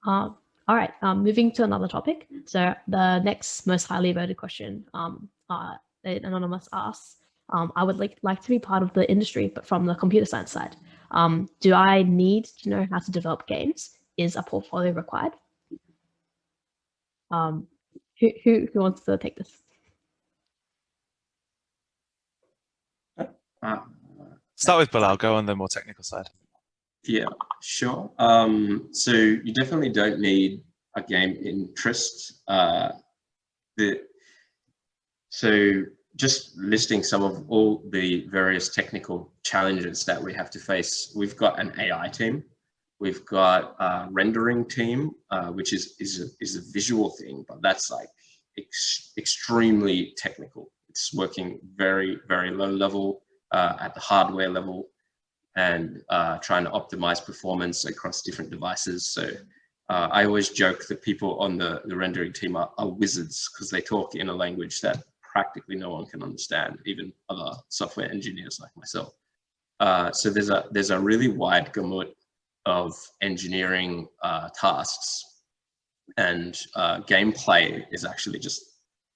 All right, moving to another topic. So the next most highly voted question, an anonymous asks, I would like to be part of the industry, but from the computer science side. Do I need to know how to develop games? Is a portfolio required? Who wants to take this? Start with Bilal, go on the more technical side. Yeah, sure. So you definitely don't need a game interest. So just listing some of all the various technical challenges that we have to face. We've got an AI team. We've got a rendering team, which is a visual thing, but that's like extremely technical. It's working very, very low level at the hardware level, and trying to optimize performance across different devices. So I always joke that people on the rendering team are wizards, because they talk in a language that practically no one can understand, even other software engineers like myself. So there's a really wide gamut of engineering tasks, and gameplay is actually just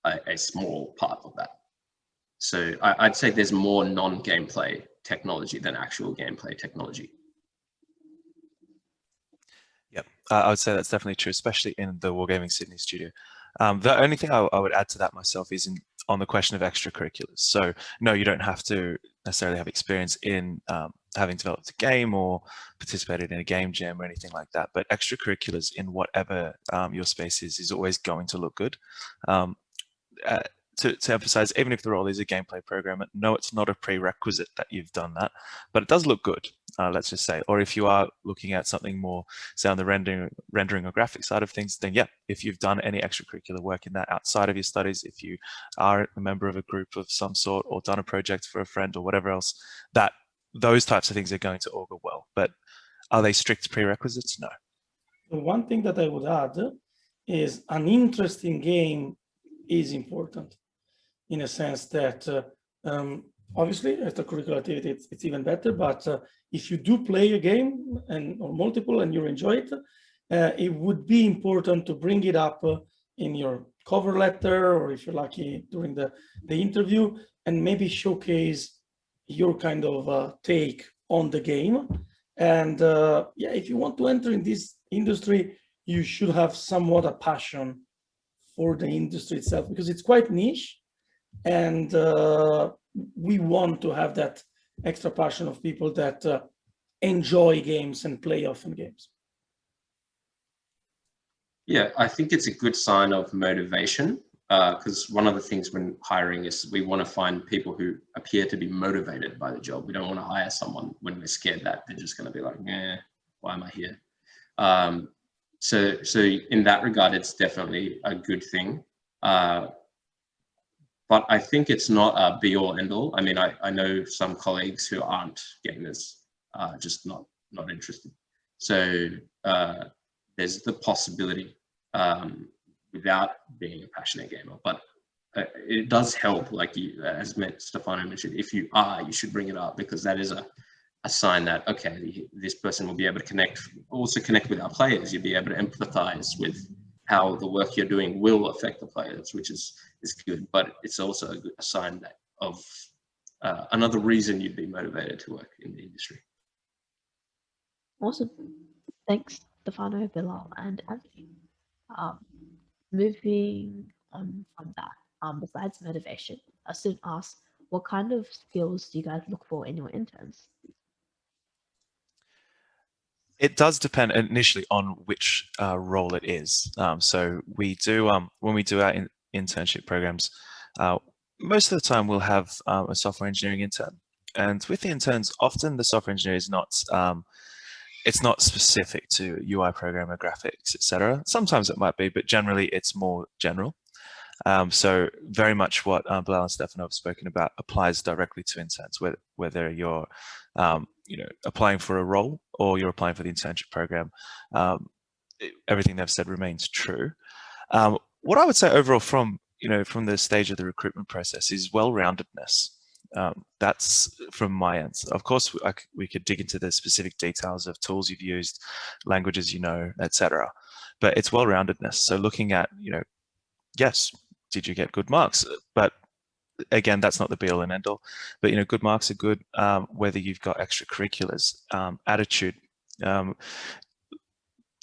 a small part of that. So I'd say there's more non-gameplay technology than actual gameplay technology. Yep, I would say that's definitely true, especially in the Wargaming Sydney studio. The only thing I would add to that myself is on the question of extracurriculars. So no, you don't have to necessarily have experience in having developed a game or participated in a game jam or anything like that, but extracurriculars in whatever your space is always going to look good. To emphasize, even if the role is a gameplay programmer, no, it's not a prerequisite that you've done that, but it does look good, let's just say. Or if you are looking at something more, say, on the rendering or graphic side of things, then yeah, if you've done any extracurricular work in that outside of your studies, if you are a member of a group of some sort or done a project for a friend or whatever else, that those types of things are going to augur well. But are they strict prerequisites? No. One thing that I would add is an interesting game is important, in a sense that obviously extracurricular activity, it's even better, but if you do play a game or multiple and you enjoy it, it would be important to bring it up in your cover letter, or if you're lucky during the interview, and maybe showcase your kind of take on the game. And yeah, if you want to enter in this industry, you should have somewhat a passion for the industry itself, because it's quite niche, and we want to have that extra passion of people that enjoy games and play often games. Yeah, I think it's a good sign of motivation, because one of the things when hiring is we want to find people who appear to be motivated by the job. We don't want to hire someone when we're scared that they're just going to be like, eh, why am I here? So in that regard, it's definitely a good thing. But I think it's not a be all end all. I mean, I know some colleagues who aren't gamers, just not interested. So there's the possibility without being a passionate gamer, but it does help, like as Stefano mentioned, if you are, you should bring it up, because that is a sign that, okay, this person will be able to also connect with our players. You'll be able to empathize with how the work you're doing will affect the players, which is good, but it's also a sign of another reason you'd be motivated to work in the industry. Awesome. Thanks, Stefano, Bilal, and Anthony. Moving on from that, besides motivation, I should ask, what kind of skills do you guys look for in your interns? It does depend initially on which role it is. So we do, when we do our internship programs, most of the time we'll have a software engineering intern. And with the interns, often the software engineer is not, it's not specific to UI programmer, graphics, etc. Sometimes it might be, but generally it's more general. So very much what Bilal and Stefano have spoken about applies directly to interns, whether you're applying for a role or you're applying for the internship program. Everything they've said remains true. What I would say overall from the stage of the recruitment process is well-roundedness. That's from my end. Of course, we could dig into the specific details of tools you've used, languages etc. But it's well-roundedness. So looking at, yes, did you get good marks? But again, that's not the be all and end all, but good marks are good. Whether you've got extracurriculars, attitude,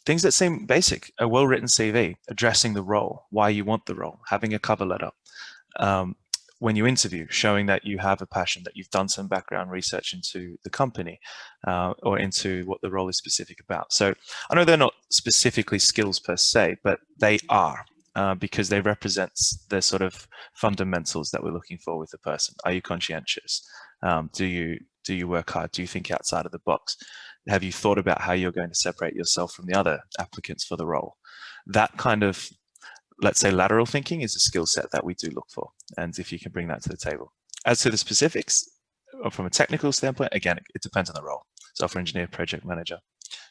things that seem basic, a well-written CV, addressing the role, why you want the role, having a cover letter. When you interview, showing that you have a passion, that you've done some background research into the company or into what the role is specific about. So I know they're not specifically skills per se, but they are because they represent the sort of fundamentals that we're looking for with the person. Are you conscientious? Do you work hard? Do you think outside of the box? Have you thought about how you're going to separate yourself from the other applicants for the role? That kind of, let's say, lateral thinking is a skill set that we do look for. And if you can bring that to the table. As to the specifics, from a technical standpoint, again, it depends on the role. Software engineer, project manager,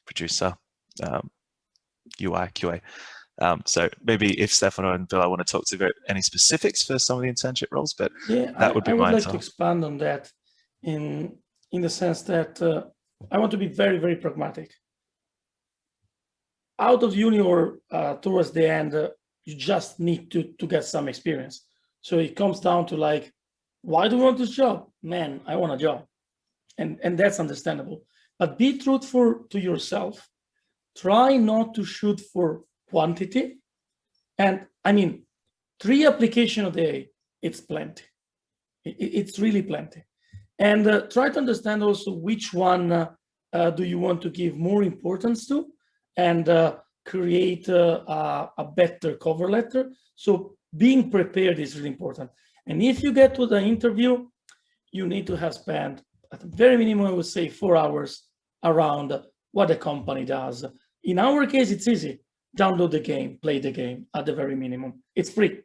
producer, UI, QA. So maybe if Stefano and Bilal want to talk about any specifics for some of the internship roles, but yeah, that would be I would mine. like to expand on that in the sense that I want to be very, very pragmatic. Out of uni or towards the end, you just need to get some experience. So it comes down to like, why do you want this job? Man, I want a job. And that's understandable. But be truthful to yourself. Try not to shoot for quantity. And I mean, 3 applications a day, it's plenty. It's really plenty. And try to understand also which one do you want to give more importance to, and create a better cover letter. So being prepared is really important. And if you get to the interview, you need to have spent, at the very minimum, I would say 4 hours around what the company does. In our case, it's easy. Download the game, play the game at the very minimum. It's free.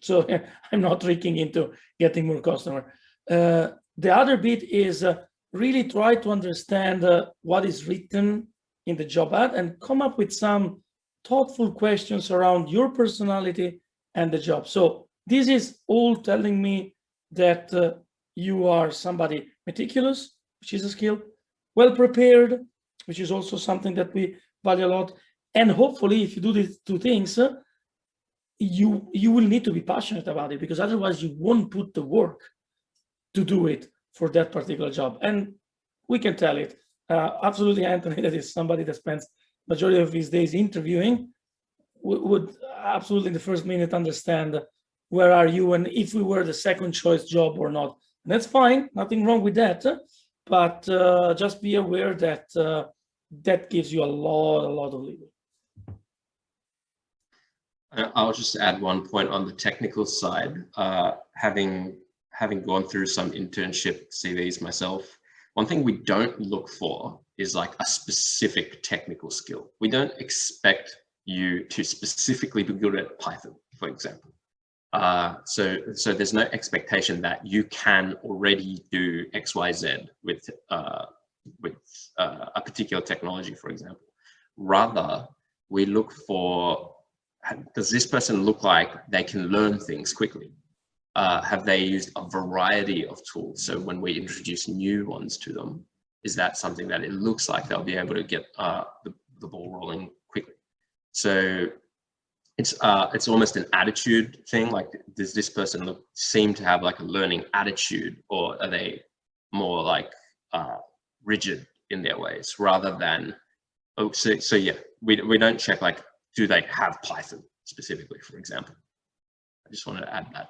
So I'm not tricking into getting more customer. The other bit is really try to understand what is written in the job ad and come up with some thoughtful questions around your personality and the job. So this is all telling me that you are somebody meticulous, which is a skill, well prepared, which is also something that we value a lot. And hopefully, if you do these 2 things, you will need to be passionate about it, because otherwise you won't put the work to do it for that particular job. And we can tell it. Absolutely, Anthony, that is somebody that spends majority of his days interviewing, would absolutely in the first minute understand where are you and if we were the second choice job or not. And that's fine, nothing wrong with that. But just be aware that that gives you a lot of leeway. I'll just add one point on the technical side. Having gone through some internship CVs myself, one thing we don't look for is like a specific technical skill. We don't expect you to specifically be good at Python, for example. So there's no expectation that you can already do X, Y, Z with a particular technology, for example. Rather, we look for, does this person look like they can learn things quickly? Have they used a variety of tools? So when we introduce new ones to them, is that something that it looks like they'll be able to get the ball rolling quickly? So it's almost an attitude thing. Like, does this person seem to have like a learning attitude, or are they more like rigid in their ways, rather than, oh, so yeah, we don't check like, do they have Python specifically, for example. I just wanted to add that.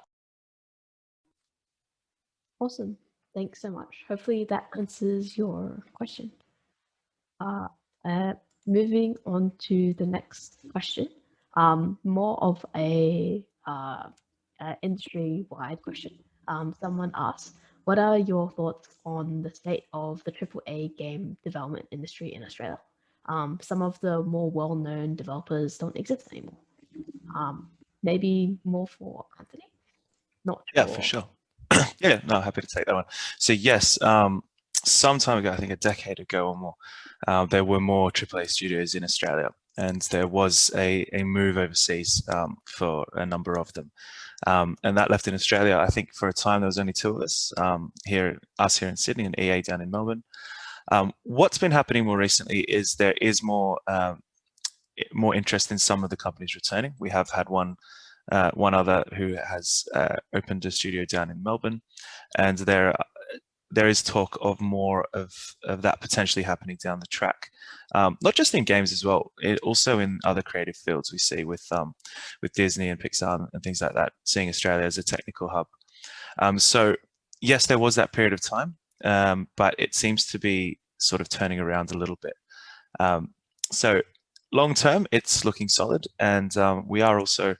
Awesome. Thanks so much. Hopefully that answers your question. Moving on to the next question, more of a industry-wide question. Someone asked, what are your thoughts on the state of the AAA game development industry in Australia? Some of the more well-known developers don't exist anymore. Maybe more for Anthony? Not sure. Yeah, for sure. Yeah, no, happy to take that one. So yes, some time ago, I think a decade ago or more, there were more AAA studios in Australia, and there was a move overseas for a number of them. And that left in Australia, I think for a time, there was only 2 of us, us here in Sydney and EA down in Melbourne. What's been happening more recently is there is more interest in some of the companies returning. We have had one one other who has opened a studio down in Melbourne, and there is talk of more of that potentially happening down the track, not just in games as well. Also in other creative fields we see with Disney and Pixar and things like that, seeing Australia as a technical hub. So yes, there was that period of time, but it seems to be sort of turning around a little bit. So long term, it's looking solid, and we are also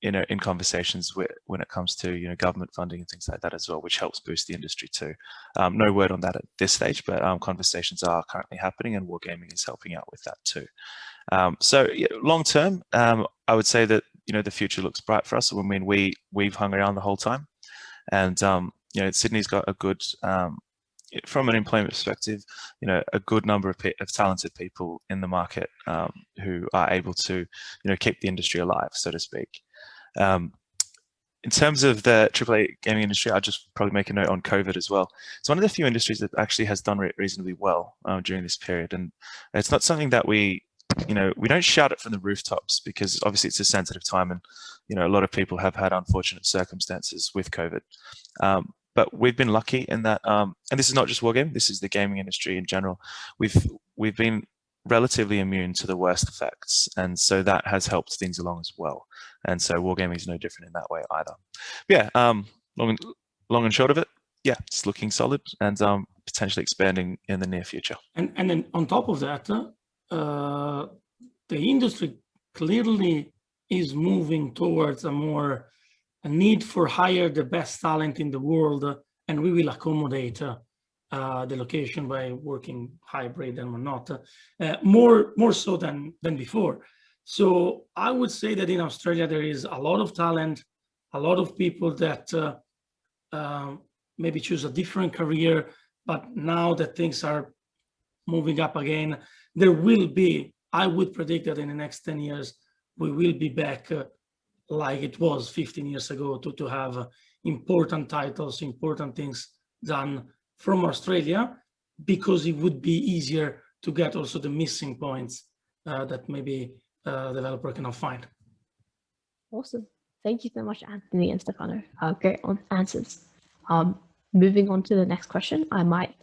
in conversations when it comes to government funding and things like that as well, which helps boost the industry too. No word on that at this stage, but conversations are currently happening, and Wargaming is helping out with that too. So long term, I would say that the future looks bright for us. I mean, we've hung around the whole time, and Sydney's got a good, from an employment perspective, a good number of talented people in the market who are able to keep the industry alive, so to speak. In terms of the AAA gaming industry, I'll just probably make a note on COVID as well. It's one of the few industries that actually has done reasonably well during this period, and it's not something that we don't shout it from the rooftops, because obviously it's a sensitive time, and a lot of people have had unfortunate circumstances with COVID. But we've been lucky in that, and this is not just Wargaming, this is the gaming industry in general. We've been relatively immune to the worst effects, and so that has helped things along as well. And so Wargaming is no different in that way either. But yeah, long and short of it, yeah, it's looking solid, and potentially expanding in the near future. And then on top of that, the industry clearly is moving towards a need for hire the best talent in the world, and we will accommodate the location by working hybrid and whatnot, more so than before. So I would say that in Australia there is a lot of talent, a lot of people that maybe choose a different career, but now that things are moving up again, there will be, I would predict that in the next 10 years, we will be back like it was 15 years ago to have important titles, important things done from Australia, because it would be easier to get also the missing points that maybe a developer cannot find. Awesome. Thank you so much, Anthony and Stefano. Great answers. Moving on to the next question, I might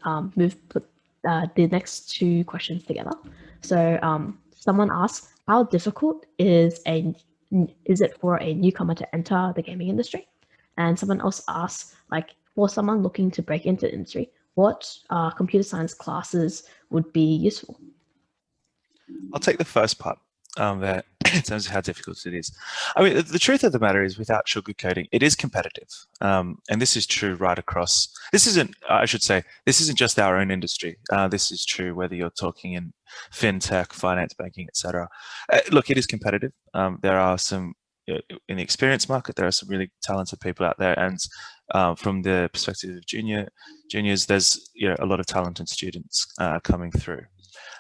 put the next two questions together. So someone asks, how difficult is it for a newcomer to enter the gaming industry? And someone else asks, like, for someone looking to break into the industry, what computer science classes would be useful? I'll take the first part there in terms of how difficult it is. I mean, the truth of the matter is, without sugarcoating, it is competitive. And this is true right across. This isn't just our own industry. This is true whether you're talking in fintech, finance, banking, etc. Look, it is competitive. There are some, in the experience market, there are some really talented people out there, and from the perspective of juniors, there's a lot of talented students coming through.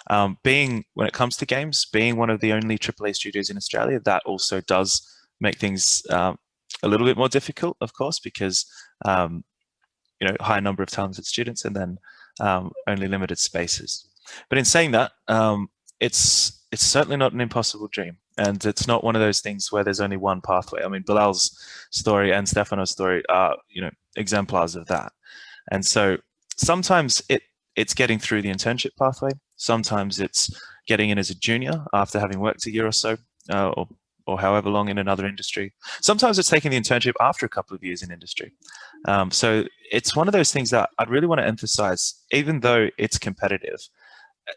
When it comes to games, being one of the only AAA studios in Australia, that also does make things a little bit more difficult, of course, because high number of talented students, and then only limited spaces. But in saying that, it's certainly not an impossible dream, and it's not one of those things where there's only one pathway. I mean, Bilal's story and Stefano's story are exemplars of that. And so sometimes it's getting through the internship pathway. Sometimes it's getting in as a junior after having worked a year or so, or however long in another industry. Sometimes it's taking the internship after a couple of years in industry. So it's one of those things that I'd really want to emphasize, even though it's competitive,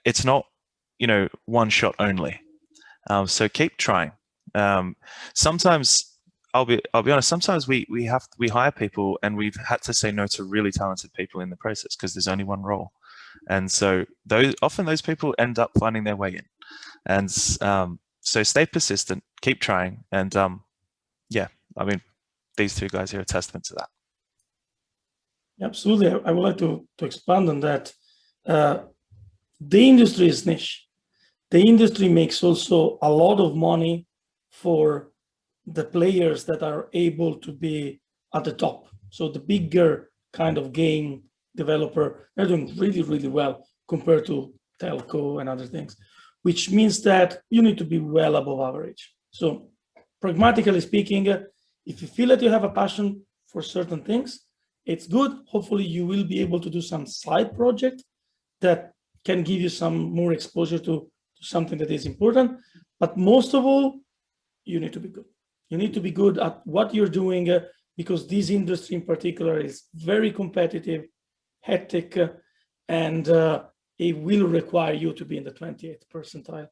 it's not, one shot only. So keep trying. Sometimes, I'll be honest, sometimes we hire people and we've had to say no to really talented people in the process because there's only one role. And so often those people end up finding their way in. And so stay persistent, keep trying. And yeah, I mean, these two guys here are a testament to that. Absolutely. I would like to expand on that. The industry is niche. The industry makes also a lot of money for the players that are able to be at the top. So the bigger kind of game developer, they're doing really, really well compared to telco and other things, which means that you need to be well above average. So pragmatically speaking, if you feel that you have a passion for certain things, it's good. Hopefully you will be able to do some side project that can give you some more exposure to something that is important. But most of all, you need to be good. You need to be good at what you're doing, because this industry in particular is very competitive, hectic, and it will require you to be in the 28th percentile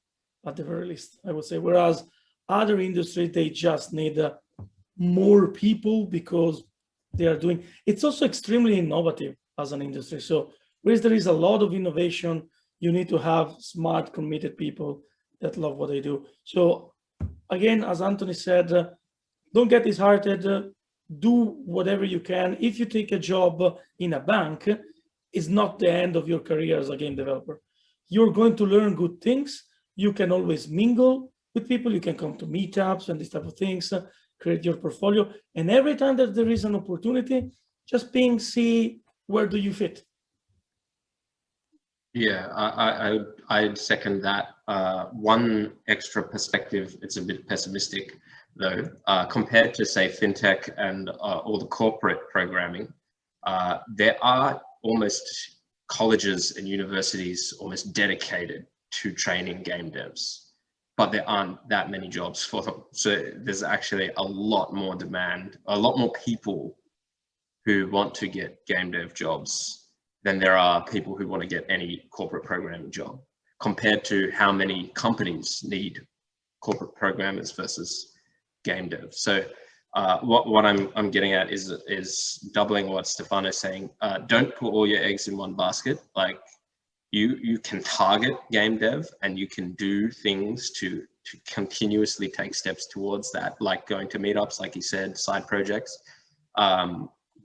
at the very least, I would say. Whereas other industries, they just need more people because they are doing, it's also extremely innovative as an industry. So whereas there is a lot of innovation, you need to have smart, committed people that love what they do. So again, as Anthony said, don't get disheartened, do whatever you can. If you take a job in a bank, it's not the end of your career as a game developer. You're going to learn good things. You can always mingle with people. You can come to meetups and these type of things, create your portfolio. And every time that there is an opportunity, just ping, see where do you fit. Yeah, I'd second that. One extra perspective, it's a bit pessimistic though, compared to say fintech and all the corporate programming, there are almost colleges and universities almost dedicated to training game devs, but there aren't that many jobs for them. So there's actually a lot more demand, a lot more people who want to get game dev jobs than there are people who want to get any corporate programming job, compared to how many companies need corporate programmers versus game dev. So what I'm getting at is doubling what Stefano's saying. Don't put all your eggs in one basket. Like you can target game dev and you can do things to continuously take steps towards that, like going to meetups, like he said, side projects.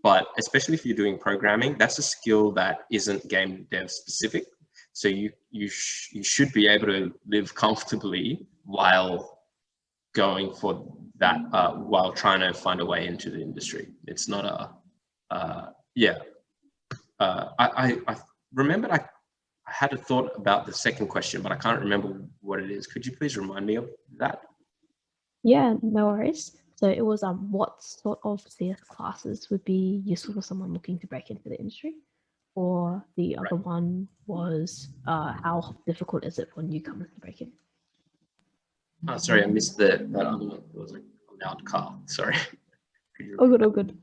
But especially if you're doing programming, that's a skill that isn't game dev specific. So you should be able to live comfortably while going for that, while trying to find a way into the industry. It's not a, I remembered I had a thought about the second question, but I can't remember what it is. Could you please remind me of that? Yeah, no worries. So it was what sort of CS classes would be useful for someone looking to break into the industry? Or the other one was how difficult is it for newcomers to break in? Oh, sorry, I missed that other one. It was like a loud car. Sorry. Oh good.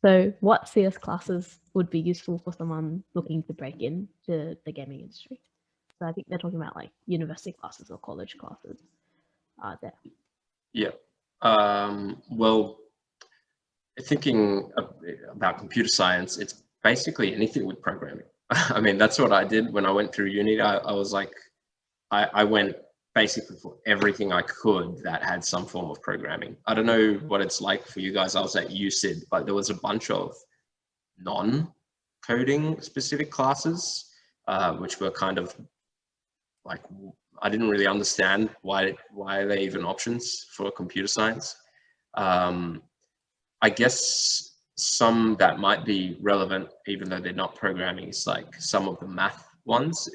So what CS classes would be useful for someone looking to break into the gaming industry? So I think they're talking about like university classes or college classes there. Yeah. Well, thinking about computer science, it's basically anything with programming. I mean, that's what I did when I went through uni. I was like, I went basically for everything I could that had some form of programming. I don't know what it's like for you guys. I was at UCID, but there was a bunch of non-coding specific classes, which were kind of like, I didn't really understand why are they even options for computer science. I guess some that might be relevant, even though they're not programming, is like some of the math ones.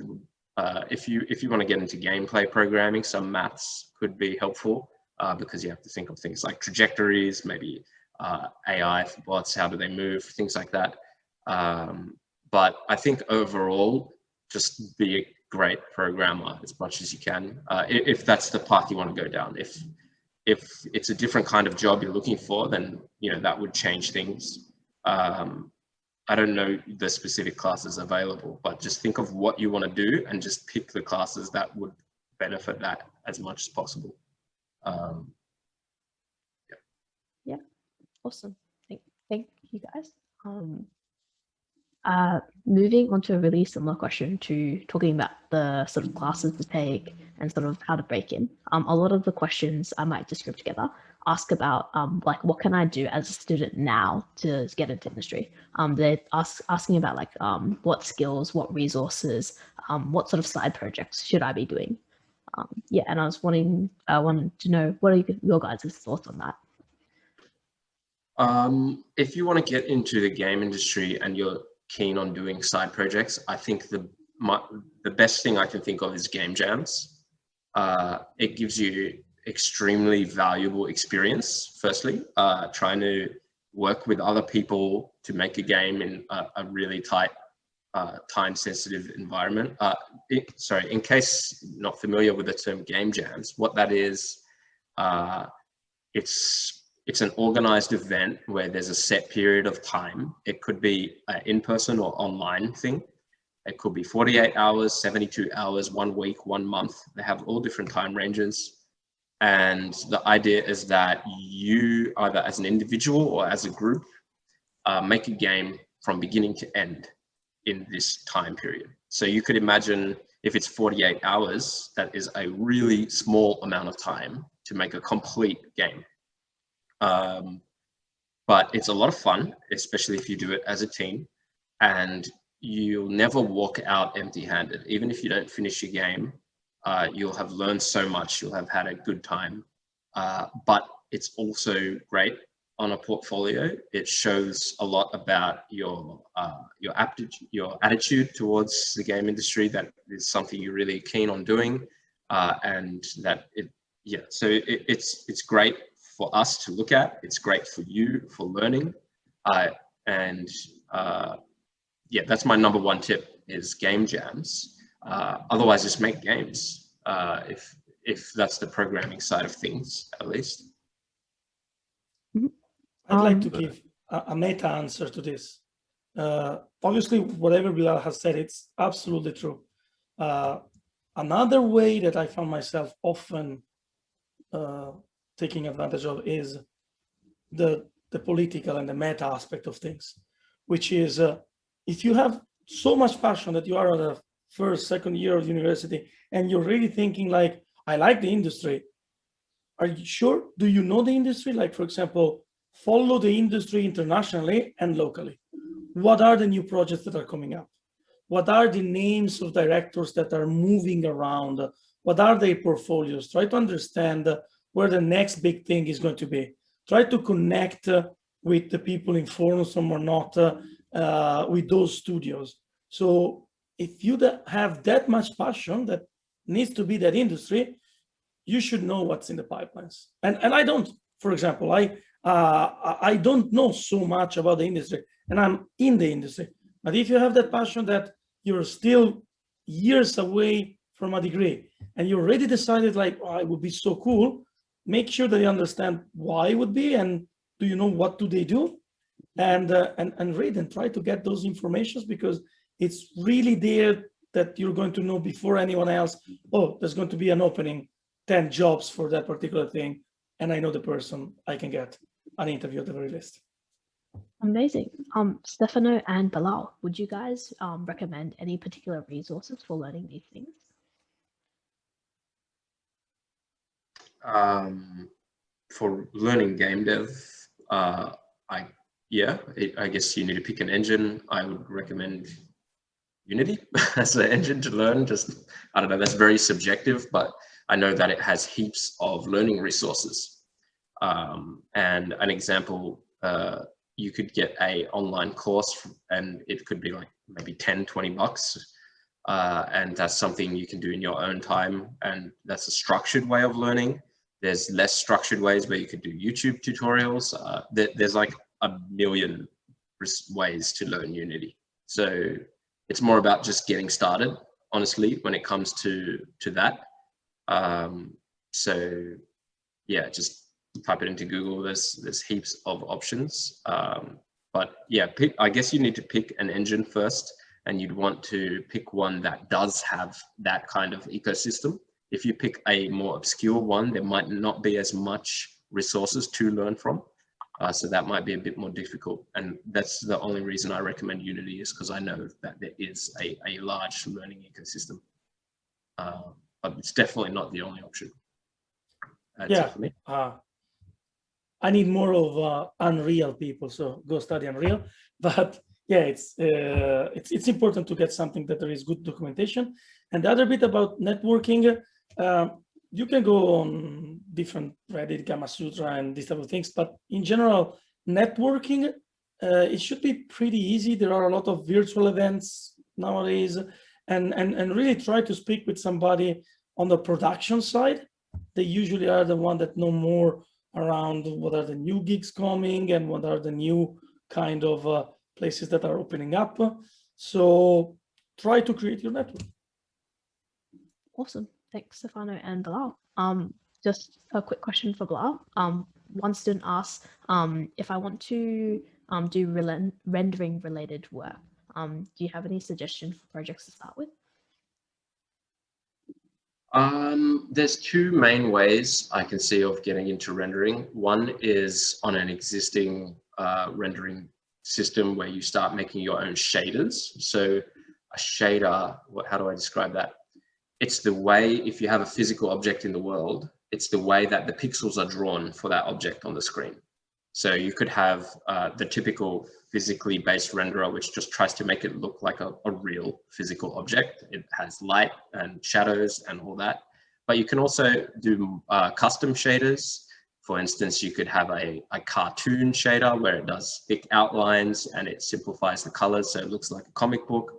If you want to get into gameplay programming, some maths could be helpful because you have to think of things like trajectories, maybe AI for bots, how do they move, things like that. But I think overall, just be a great programmer as much as you can, if that's the path you want to go down. If it's a different kind of job you're looking for, then that would change things. I don't know the specific classes available, but just think of what you want to do and just pick the classes that would benefit that as much as possible. Yeah, awesome. Thank you guys. Moving on to a really similar question to talking about the sort of classes to take and sort of how to break in. A lot of the questions I might just group together ask about like what can I do as a student now to get into industry. They're asking about like what skills, what resources, what sort of side projects should I be doing. Yeah, and I wanted to know what are your guys' thoughts on that. If you want to get into the game industry and you're keen on doing side projects, I think the best thing I can think of is game jams. It gives you extremely valuable experience. Firstly, trying to work with other people to make a game in a really tight, time-sensitive environment. Sorry, in case you're not familiar with the term game jams, what that is, it's an organized event where there's a set period of time. It could be an in-person or online thing. It could be 48 hours, 72 hours, 1 week, 1 month. They have all different time ranges. And the idea is that you, either as an individual or as a group, make a game from beginning to end in this time period. So you could imagine if it's 48 hours, that is a really small amount of time to make a complete game. But it's a lot of fun, especially if you do it as a team, and you'll never walk out empty-handed. Even if you don't finish your game, you'll have learned so much, you'll have had a good time. But it's also great on a portfolio. It shows a lot about your attitude towards the game industry, that is something you're really keen on doing, and that it's great for us to look at. It's great for you for learning, and that's my number one tip, is game jams. Otherwise, just make games, if that's the programming side of things, at least. I'd like to give a meta answer to this. Obviously, whatever Bilal has said, it's absolutely true. Another way that I found myself often taking advantage of is the political and the meta aspect of things, which is if you have so much passion that you are at the first, second year of university and you're really thinking like, I like the industry. Are you sure? Do you know the industry? Like, for example, follow the industry internationally and locally. What are the new projects that are coming up? What are the names of directors that are moving around? What are their portfolios? Try to understand where the next big thing is going to be. Try to connect with the people in forums or not, with those studios. So if you have that much passion that needs to be that industry, you should know what's in the pipelines. And I don't, for example, I don't know so much about the industry, and I'm in the industry. But if you have that passion that you're still years away from a degree, and you already decided like, oh, it would be so cool, make sure that you understand why it would be, and do you know what do they do, and read and try to get those informations, because it's really there that you're going to know before anyone else, oh, there's going to be an opening, 10 jobs for that particular thing, and I know the person, I can get an interview at the very least. Amazing. Stefano and Bilal, would you guys recommend any particular resources for learning these things? For learning game dev, I guess you need to pick an engine. I would recommend Unity as an engine to learn. Just, I don't know, that's very subjective, but I know that it has heaps of learning resources. And an example, you could get a online course and it could be like maybe 10, 20 bucks. And that's something you can do in your own time. And that's a structured way of learning. There's less structured ways where you could do YouTube tutorials. There's like a million ways to learn Unity. So it's more about just getting started, honestly, when it comes to that. So yeah, just type it into Google. There's heaps of options. But yeah, I guess you need to pick an engine first, and you'd want to pick one that does have that kind of ecosystem. If you pick a more obscure one, there might not be as much resources to learn from. So that might be a bit more difficult. And that's the only reason I recommend Unity, is because I know that there is a large learning ecosystem. But it's definitely not the only option. Yeah, for me. I need more of Unreal people, so go study Unreal. But yeah, it's important to get something that there is good documentation. And the other bit about networking, you can go on different Reddit, Gamma Sutra, and these type of things. But in general, networking, it should be pretty easy. There are a lot of virtual events nowadays, and really try to speak with somebody on the production side, they usually are the one that know more around what are the new gigs coming and what are the new kind of places that are opening up. So try to create your network. Awesome. Thanks, Stefano and Bilal. Just a quick question for Bilal. One student asked, if I want to do rendering related work, do you have any suggestion for projects to start with? There's two main ways I can see of getting into rendering. One is on an existing rendering system where you start making your own shaders. So a shader, how do I describe that? It's the way, if you have a physical object in the world, it's the way that the pixels are drawn for that object on the screen. So you could have the typical physically based renderer, which just tries to make it look like a real physical object. It has light and shadows and all that. But you can also do custom shaders. For instance, you could have a cartoon shader where it does thick outlines and it simplifies the colors so it looks like a comic book.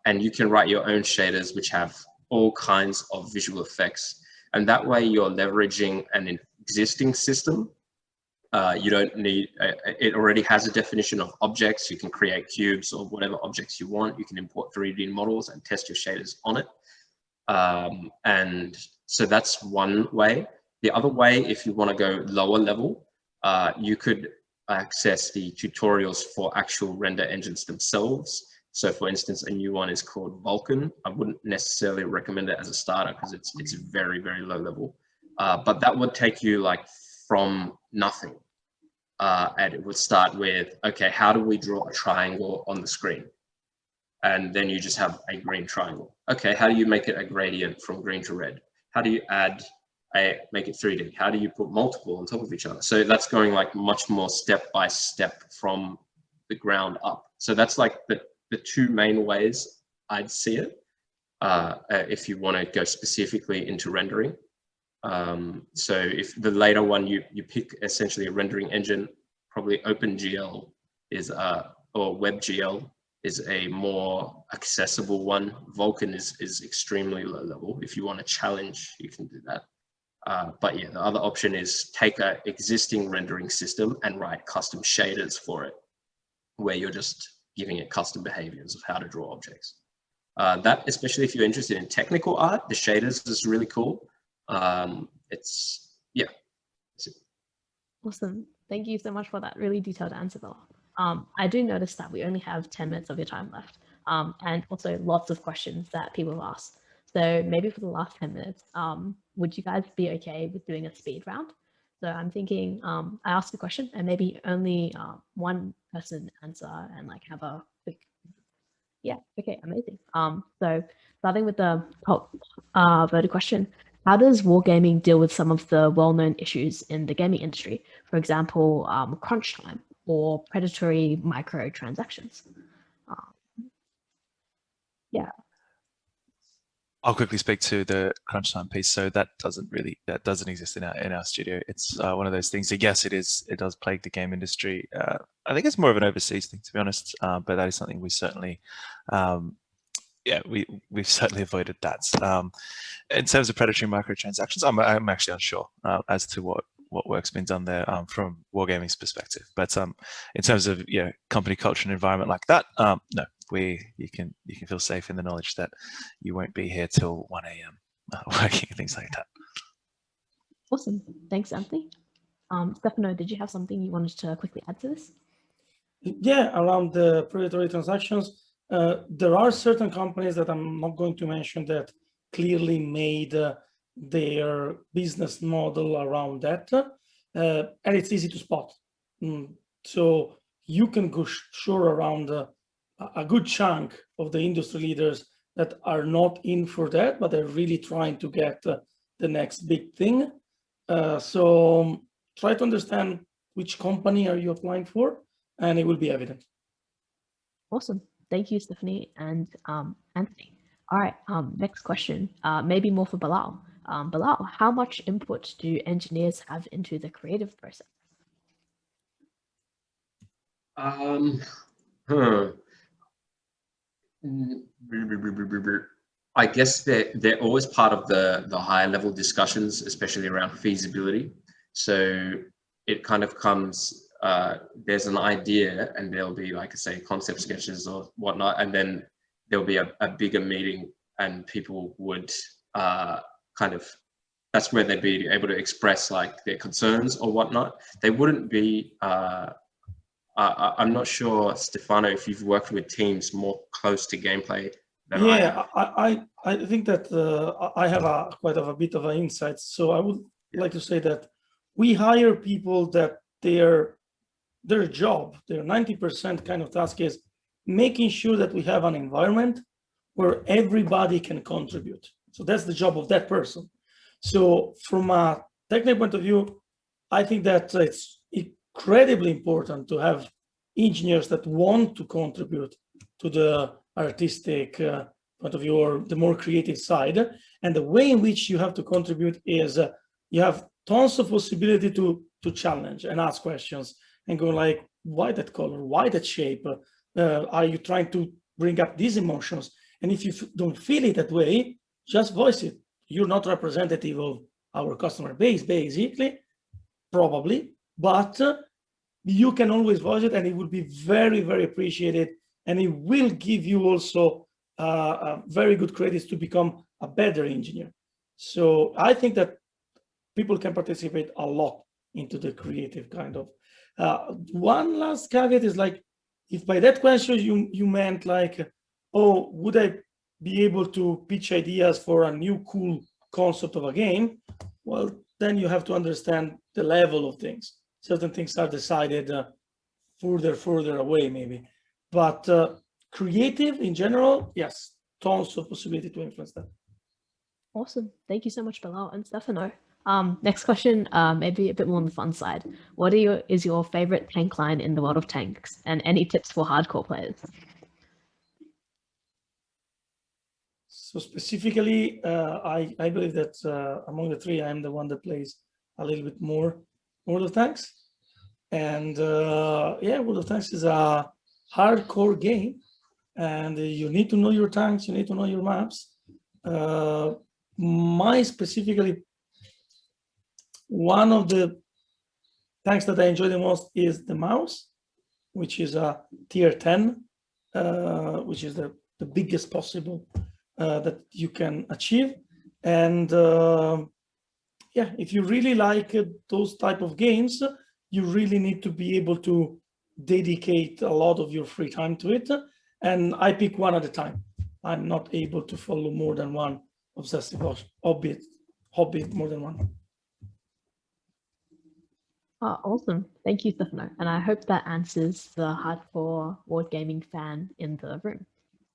And you can write your own shaders which have all kinds of visual effects. And that way you're leveraging an existing system. You don't need, it already has a definition of objects. You can create cubes or whatever objects you want. You can import 3D models and test your shaders on it. And so that's one way. The other way, if you want to go lower level, you could access the tutorials for actual render engines themselves. So for instance, a new one is called Vulkan. I wouldn't necessarily recommend it as a starter because it's very, very low level. But that would take you like from nothing. And it would start with, okay, how do we draw a triangle on the screen? And then you just have a green triangle. Okay, how do you make it a gradient from green to red? How do you make it 3D? How do you put multiple on top of each other? So that's going like much more step by step from the ground up. So that's like the two main ways I'd see it if you want to go specifically into rendering. So if the later one, you pick essentially a rendering engine, probably OpenGL is or WebGL is a more accessible one. Vulkan is extremely low level. If you want to challenge, you can do that. But yeah, the other option is take an existing rendering system and write custom shaders for it, where you're just giving it custom behaviors of how to draw objects. That, especially if you're interested in technical art, the shaders is really cool. It's, yeah. Awesome. Thank you so much for that really detailed answer, Bill. I do notice that we only have 10 minutes of your time left, and also lots of questions that people have asked. So maybe for the last 10 minutes, would you guys be okay with doing a speed round? So I'm thinking I ask a question and maybe only one person answer and like have a quick, yeah, okay, amazing. So starting with the top voted question, how does wargaming deal with some of the well-known issues in the gaming industry? For example, crunch time or predatory microtransactions. Yeah. I'll quickly speak to the crunch time piece. So that doesn't exist in our studio. It's one of those things. Yes, it is. It does plague the game industry. I think it's more of an overseas thing, to be honest. But that is something we certainly, we've certainly avoided that. In terms of predatory microtransactions, I'm actually unsure as to what work's been done there from Wargaming's perspective. But in terms of company culture and environment like that, no, you can feel safe in the knowledge that you won't be here till 1 a.m. Working and things like that. Awesome, thanks, Anthony. Stefano, did you have something you wanted to quickly add to this? Yeah, around the predatory transactions, there are certain companies that I'm not going to mention that clearly made their business model around that, and it's easy to spot. So you can go sure around a good chunk of the industry leaders that are not in for that, but they're really trying to get the next big thing. So try to understand which company are you applying for, and it will be evident. Awesome. Thank you, Stephanie and Anthony. All right, next question, maybe more for Bilal. Bilal, how much input do engineers have into the creative process? I guess they're always part of the higher level discussions, especially around feasibility. So it kind of comes, there's an idea and there'll be, like I say, concept sketches or whatnot, and then there'll be a bigger meeting and people would kind of, that's where they'd be able to express like their concerns or whatnot. They wouldn't be, I'm not sure, Stefano, if you've worked with teams more close to gameplay than I have. I think that I have quite a bit of an insight. So I would like to say that we hire people that their job, their 90% kind of task is making sure that we have an environment where everybody can contribute. So that's the job of that person. So from a technical point of view, I think that it's incredibly important to have engineers that want to contribute to the artistic point of view or the more creative side. And the way in which you have to contribute is you have tons of possibility to challenge and ask questions and go like, why that color, why that shape? Are you trying to bring up these emotions? And if you don't feel it that way, just voice it. You're not representative of our customer base, basically, probably, but you can always voice it and it will be very, very appreciated. And it will give you also very good credits to become a better engineer. So I think that people can participate a lot into the creative kind of. One last caveat is like, if by that question you meant like, oh, would I be able to pitch ideas for a new cool concept of a game? Well, then you have to understand the level of things. Certain things are decided further away maybe. But creative in general, yes, tons of possibility to influence that. Awesome. Thank you so much, Bilal and Stefano. Next question, maybe a bit more on the fun side. What is your favorite tank line in the world of tanks, and any tips for hardcore players? So specifically, I believe that among the three, I am the one that plays a little bit more World of Tanks. And yeah, World of Tanks is a hardcore game, and you need to know your tanks, you need to know your maps. My specifically, one of the tanks that I enjoy the most is the Mouse, which is a tier 10, which is the biggest possible that you can achieve. And yeah, if you really like those type of games, you really need to be able to dedicate a lot of your free time to it. And I pick one at a time. I'm not able to follow more than one obsessive hobby more than one. Oh, awesome. Thank you, Stefano. And I hope that answers the hardcore wargaming fan in the room.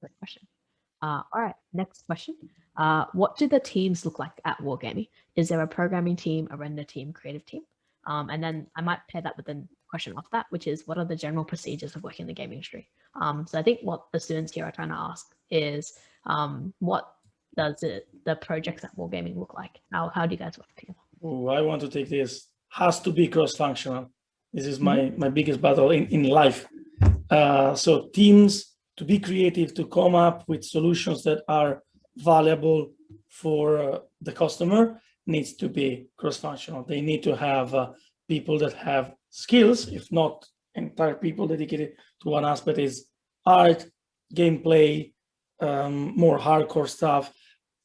Great question. All right, next question. What do the teams look like at Wargaming? Is there a programming team, a render team, creative team? And then I might pair that with the question after that, which is what are the general procedures of working in the gaming industry? So I think what the students here are trying to ask is what does the projects at Wargaming look like? How do you guys work together? Oh, I want to take this. Has to be cross-functional. This is my biggest battle in life. So teams, to be creative, to come up with solutions that are valuable for the customer, needs to be cross-functional. They need to have people that have skills, if not entire people dedicated to one aspect, is art, gameplay, more hardcore stuff.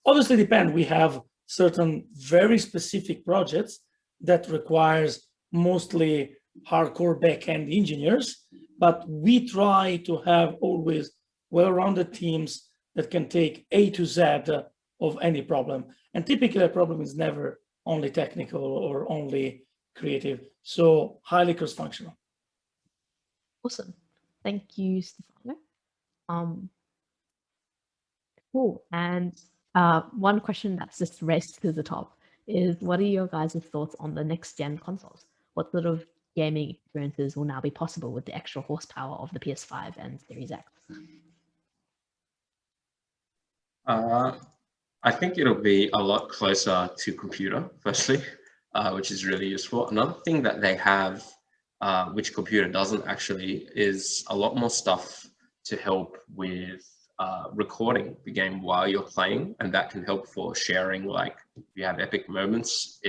Obviously depend, we have certain very specific projects that requires mostly hardcore back-end engineers, but we try to have always well-rounded teams that can take A to Z of any problem. And typically a problem is never only technical or only creative. So highly cross-functional. Awesome. Thank you, Stefano. Cool. And one question that's just raced to the top is, what are your guys' thoughts on the next gen consoles? What sort of gaming experiences will now be possible with the extra horsepower of the PS5 and Series X? I think it'll be a lot closer to computer, firstly, which is really useful. Another thing that they have, which computer doesn't actually, is a lot more stuff to help with recording the game while you're playing, and that can help for sharing. Like if you have epic moments,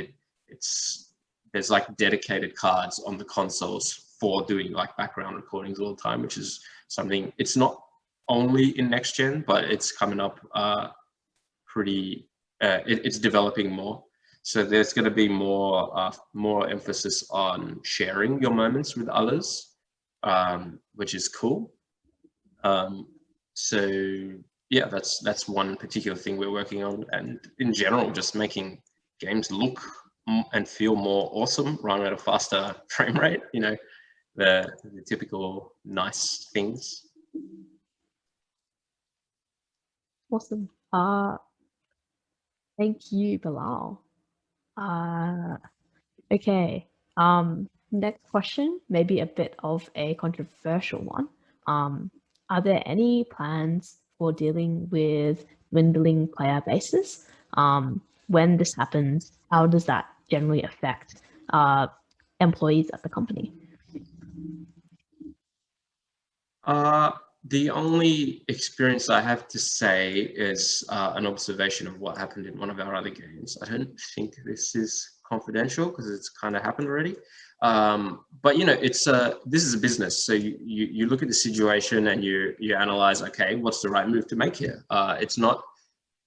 there's like dedicated cards on the consoles for doing like background recordings all the time, which is something, it's not only in next gen, but it's coming up it's developing more. So there's going to be more emphasis on sharing your moments with others, which is cool. So yeah, that's one particular thing we're working on, and in general, just making games look and feel more awesome, run at a faster frame rate. You know, the typical nice things. Awesome. Thank you, Bilal. Okay. Next question, maybe a bit of a controversial one. Are there any plans for dealing with dwindling player bases? When this happens, how does that generally affect employees at the company? The only experience I have to say is an observation of what happened in one of our other games. I don't think this is confidential because it's kind of happened already. But you know, this is a business, so you look at the situation and you analyze, okay, what's the right move to make here? It's not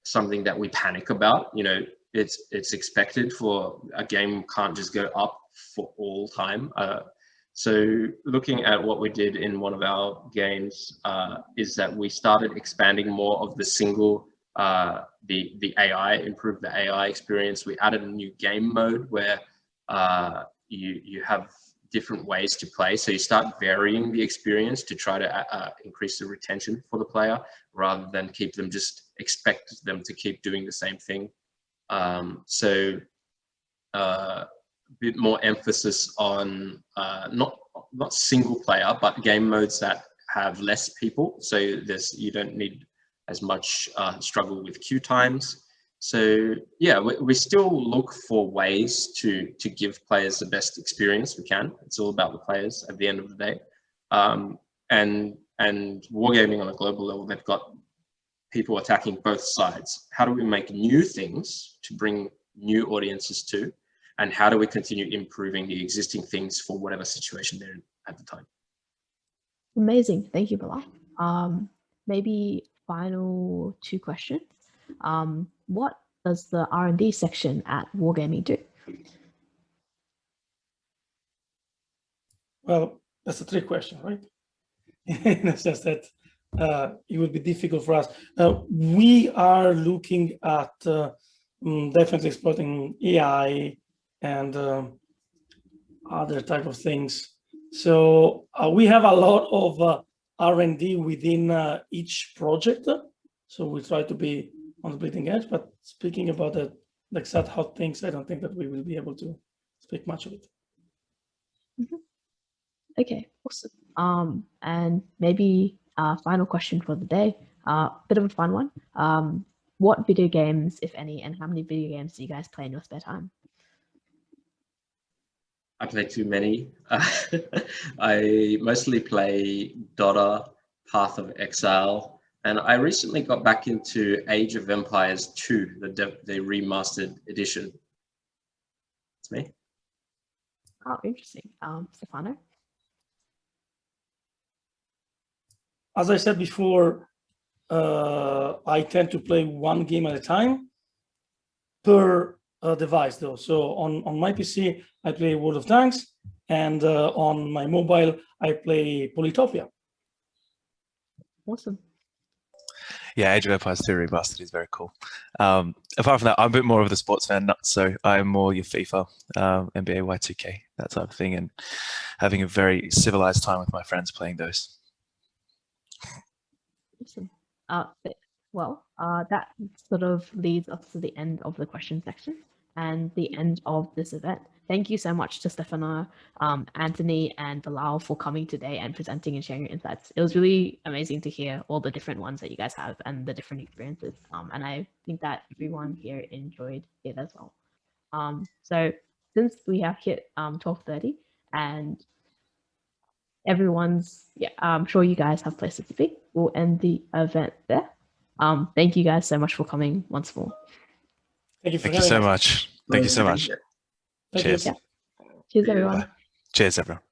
something that we panic about. You know, it's expected for a game can't just go up for all time. So looking at what we did in one of our games is that we started expanding more of the single, the AI, improved the AI experience. We added a new game mode where you have different ways to play. So you start varying the experience to try to increase the retention for the player rather than expect them to keep doing the same thing. So a bit more emphasis on not single player, but game modes that have less people. So you don't need as much struggle with queue times. So yeah, we still look for ways to give players the best experience we can. It's all about the players at the end of the day. And Wargaming on a global level, they've got people attacking both sides. How do we make new things to bring new audiences to? And how do we continue improving the existing things for whatever situation they're in at the time? Amazing. Thank you, Bilal. Maybe final two questions. What does the R&D section at Wargaming do? Well, that's a trick question, right? In the sense that it would be difficult for us. We are looking at definitely exploiting AI and other type of things. So we have a lot of R&D within each project. So we try to be on the bleeding edge, but speaking about the exact how things, I don't think that we will be able to speak much of it. Mm-hmm. Okay, awesome. And maybe final question for the day, bit of a fun one. What video games, if any, and how many video games do you guys play in your spare time? I play too many. I mostly play Dota, Path of Exile, and I recently got back into Age of Empires 2, the remastered edition. It's me. Oh, interesting. Stefano? As I said before, I tend to play one game at a time per device though. So on my PC, I play World of Tanks, and on my mobile, I play Polytopia. Awesome. Yeah, Age of Empires 2 Remastered is very cool. Apart from that, I'm a bit more of the sports fan nut, so I'm more your FIFA, NBA Y2K, that type of thing, and having a very civilized time with my friends playing those. Awesome. That sort of leads us to the end of the question section and the end of this event. Thank you so much to Stefano, Anthony, and Bilal for coming today and presenting and sharing your insights. It was really amazing to hear all the different ones that you guys have and the different experiences. And I think that everyone here enjoyed it as well. So since we have hit 12:30 and everyone's, yeah, I'm sure you guys have places to be. We'll end the event there. Thank you guys so much for coming once more. Thank you for Thank you having so us. much. Thank you so much. Thank Cheers. you. Cheers, Yeah. everyone. Bye. Cheers, everyone.